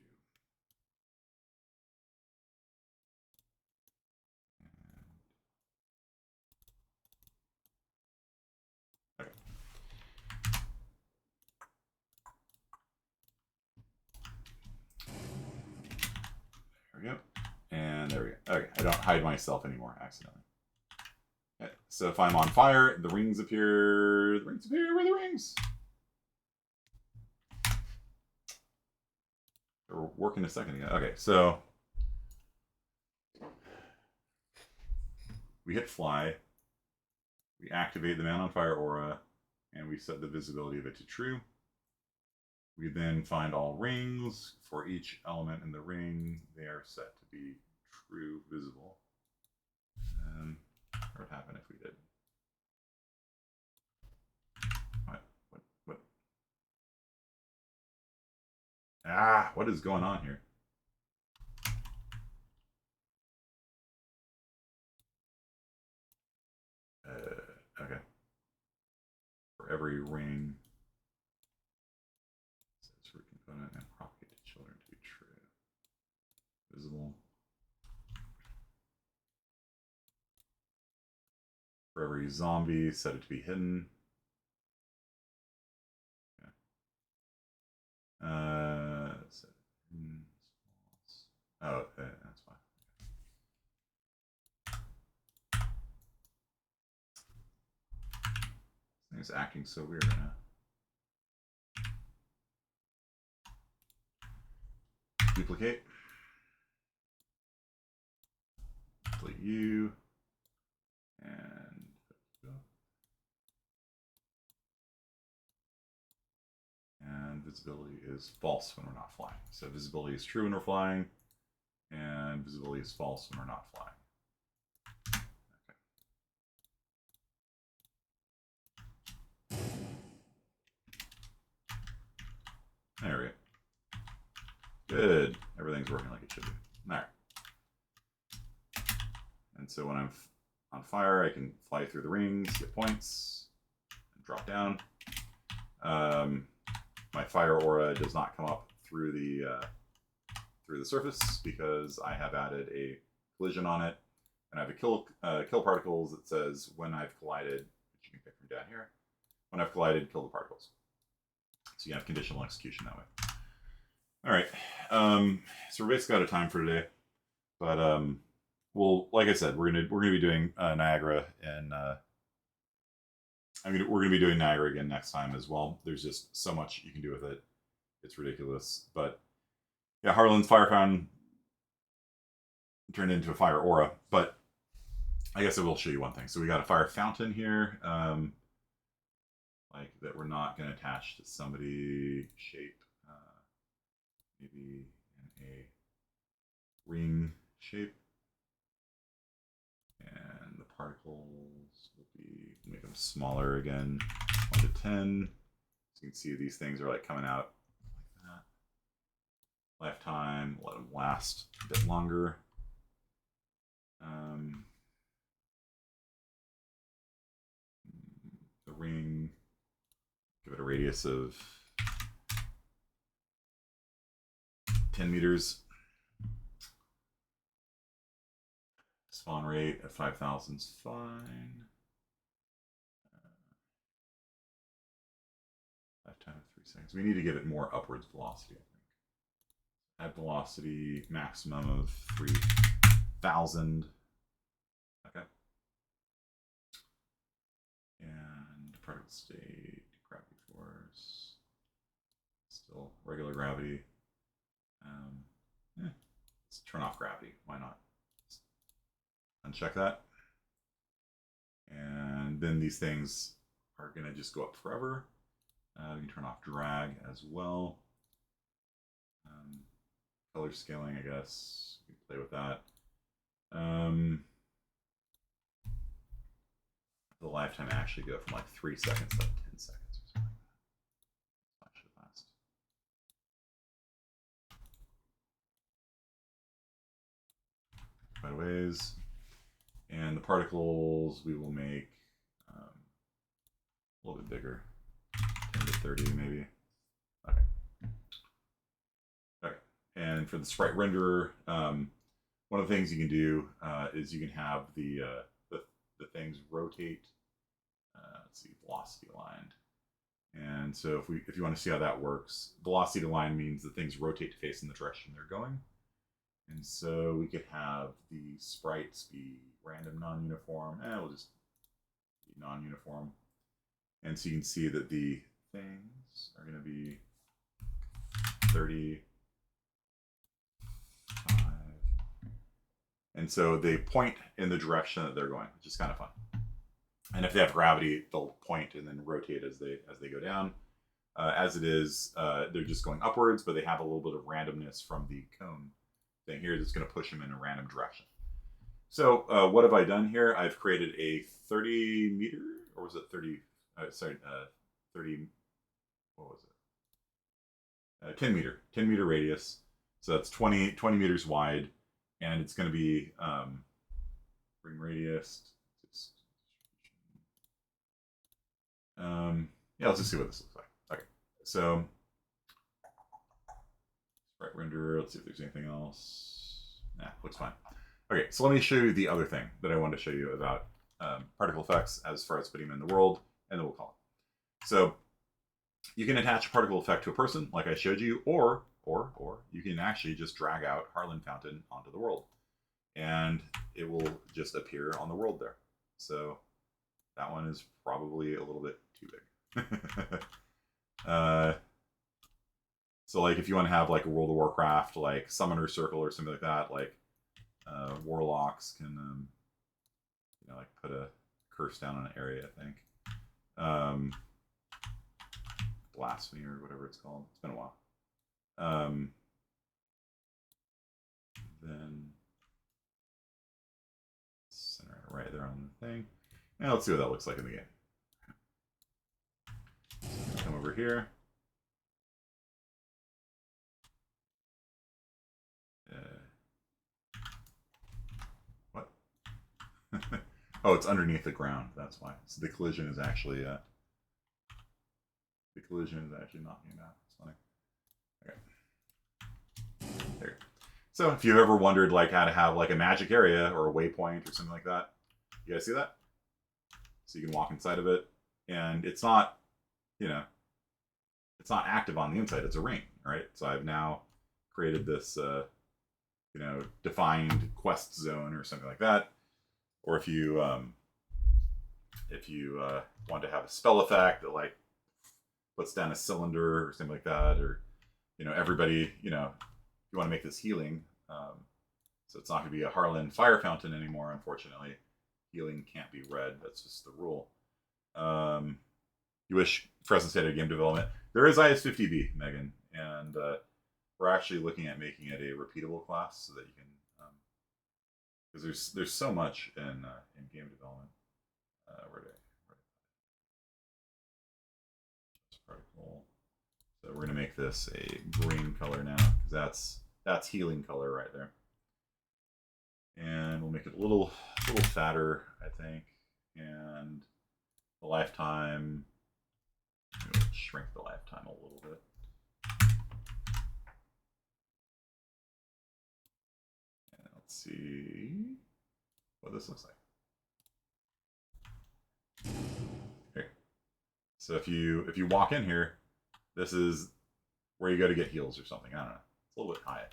Okay. There we go. And there we go. Okay, I don't hide myself anymore accidentally. Okay, so if I'm on fire, the rings appear. The rings appear. Where are the rings? They're working a second ago. Okay, so we hit fly. We activate the man on fire aura, and we set the visibility of it to true. We then find all rings. For each element in the ring, they are set to be true visible. What would happen if we did? What? Ah, what is going on here? Okay. For every ring, sets for component and propagate to children to be true. Visible. For every zombie, set it to be hidden. Okay. Oh, that's fine. This thing is acting so weird right now. Duplicate. Delete you. And visibility is false when we're not flying. So visibility is true when we're flying, and visibility is false when we're not flying. Okay. There we go. Good. Everything's working like it should be. All right. And so when I'm on fire, I can fly through the rings, get points, and drop down. My fire aura does not come up through the surface because I have added a collision on it, and I have a kill particles that says when I've collided, which you can pick from down here. When I've collided, kill the particles. So you have conditional execution that way. All right. So we're basically out of time for today, but well, like I said, we're gonna be doing Niagara, and we're gonna be doing Niagara again next time as well. There's just so much you can do with it. it's ridiculous. But yeah, Harlan's fire fountain turned into a fire aura. But I guess I will show you one thing. So we got a fire fountain here, like that we're not going to attach to somebody shape, maybe in a ring shape. And the particles will be, make them smaller again, 1 to 10. So you can see these things are like coming out like that. Lifetime, let them last a bit longer. The ring, give it a radius of 10 meters. Spawn rate at 5,000 is fine. Lifetime of 3 seconds. We need to give it more upwards velocity, I think. Add velocity, maximum of 3,000. Okay. And particle state, gravity force. Still regular gravity. Let's turn off gravity. Why not? Uncheck that. And then these things are going to just go up forever. We can turn off drag as well. Color scaling, I guess. We can play with that. The lifetime actually go from like 3 seconds to 10 seconds or something like that. That should last. Quite a ways. And the particles we will make a little bit bigger, 10 to 30 maybe. Okay. Okay. And for the sprite renderer, one of the things you can do is you can have the things rotate. Let's see, velocity aligned. And so if you want to see how that works, velocity aligned means the things rotate to face in the direction they're going. And so we could have the sprites be random non-uniform. We'll just be non-uniform. And so you can see that the things are going to be 35. And so they point in the direction that they're going, which is kind of fun. And if they have gravity, they'll point and then rotate as they go down. As it is, they're just going upwards, but they have a little bit of randomness from the cone thing here that's going to push them in a random direction. So what have I done here? I've created a 30 meter, or was it 30? 30. What was it? 10 meter radius. So that's 20 meters wide, and it's going to be ring radius. Yeah, let's just see what this looks like. Okay, so sprite renderer. Let's see if there's anything else. Nah, looks fine. Okay, so let me show you the other thing that I wanted to show you about particle effects as far as putting them in the world, and then we'll call it. So you can attach a particle effect to a person, like I showed you, or you can actually just drag out Harlan Fountain onto the world, and it will just appear on the world there. So that one is probably a little bit too big. So like if you want to have like a World of Warcraft like summoner circle or something like that, like warlocks can like put a curse down on an area, I think. Blasphemy or whatever it's called. It's been a while. Then center it right there on the thing. And let's see what that looks like in the game. Come over here. What? Oh, it's underneath the ground. That's why. So the collision is actually knocking it out. It's funny. Okay. There. So if you've ever wondered like how to have like a magic area or a waypoint or something like that, you guys see that? So you can walk inside of it, and it's not, it's not active on the inside. It's a ring, right? So I've now created this, defined quest zone or something like that. Or if you want to have a spell effect that like puts down a cylinder or something like that, or everybody, if you want to make this healing, so it's not going to be a Harlan fire fountain anymore, unfortunately. Healing can't be red. That's just the rule. You wish Fresno State had game development. There is IS50B, Megan, and we're actually looking at making it a repeatable class so that you can, because there's so much in game development. Where did particle? So we're gonna make this a green color now because that's healing color right there. And we'll make it a little fatter, I think. And the lifetime, we'll shrink the lifetime a little bit. And let's see what this looks like. Okay. So if you walk in here, this is where you go to get heals or something. I don't know. It's a little bit high.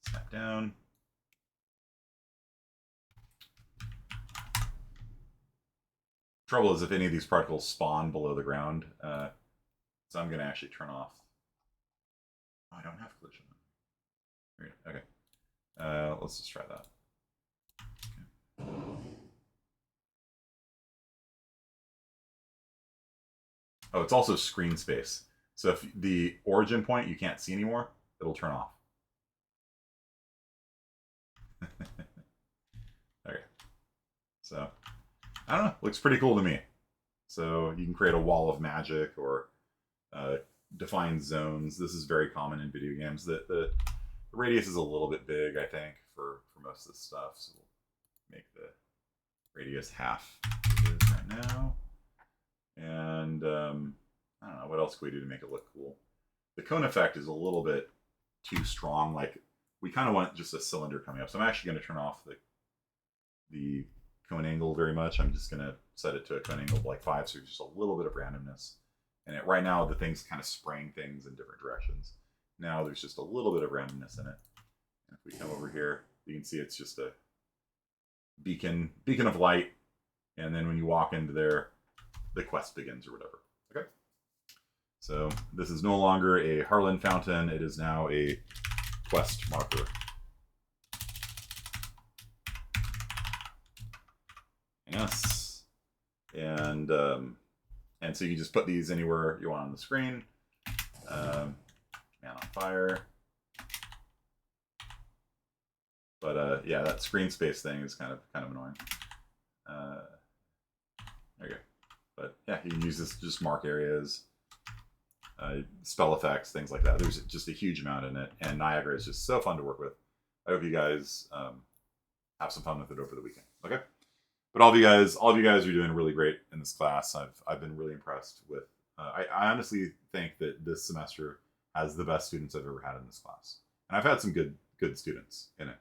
Snap down. Trouble is if any of these particles spawn below the ground. So I'm going to actually turn off. Oh, I don't have collision. Okay. Let's just try that. Okay. Oh, it's also screen space. So if the origin point you can't see anymore, it'll turn off. Okay. So, I don't know. Looks pretty cool to me. So you can create a wall of magic or define zones. This is very common in video games. The radius is a little bit big, I think, for most of this stuff. So we'll make the radius half it is right now. And I don't know, what else can we do to make it look cool? The cone effect is a little bit too strong. Like, we kind of want just a cylinder coming up. So I'm actually going to turn off the cone angle very much. I'm just going to set it to a cone angle of like 5, so just a little bit of randomness. And right now, the thing's kind of spraying things in different directions. Now there's just a little bit of randomness in it. And if we come over here, you can see it's just a beacon of light. And then when you walk into there, the quest begins or whatever. Okay. So this is no longer a Harlan fountain. It is now a quest marker. Yes. And so you can just put these anywhere you want on the screen. Man on fire. But yeah, that screen space thing is kind of annoying. Okay. But yeah, you can use this to just mark areas, spell effects, things like that. There's just a huge amount in it, and Niagara is just so fun to work with. I hope you guys have some fun with it over the weekend. Okay. But all of you guys are doing really great in this class. I've been really impressed with. I honestly think that this semester has the best students I've ever had in this class, and I've had some good students in it.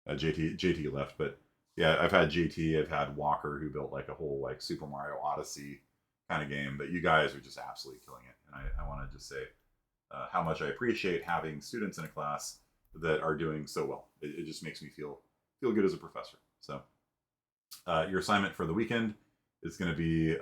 JT left, but yeah, I've had JT. I've had Walker, who built like a whole like Super Mario Odyssey kind of game. But you guys are just absolutely killing it, and I want to just say how much I appreciate having students in a class that are doing so well. It just makes me feel good as a professor. So your assignment for the weekend is going to be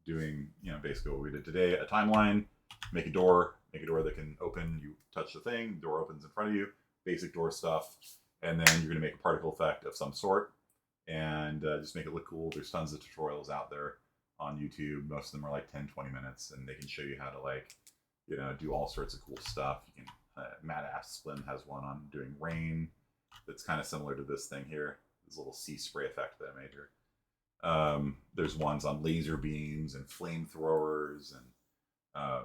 doing, basically what we did today, a timeline, make a door that can open. You touch the thing, door opens in front of you, basic door stuff. And then you're going to make a particle effect of some sort and just make it look cool. There's tons of tutorials out there on YouTube. Most of them are like 10, 20 minutes, and they can show you how to do all sorts of cool stuff. You can, Matt Asplin has one on doing rain that's kind of similar to this thing here, this little sea spray effect that I made here. There's ones on laser beams and flamethrowers and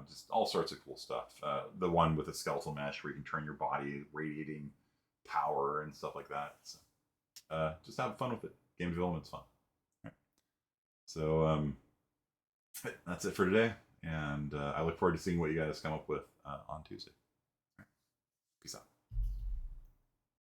just all sorts of cool stuff. The one with a skeletal mesh where you can turn your body radiating power and stuff like that. So just have fun with it. Game development's fun. Right. So that's it for today, and I look forward to seeing what you guys come up with on Tuesday.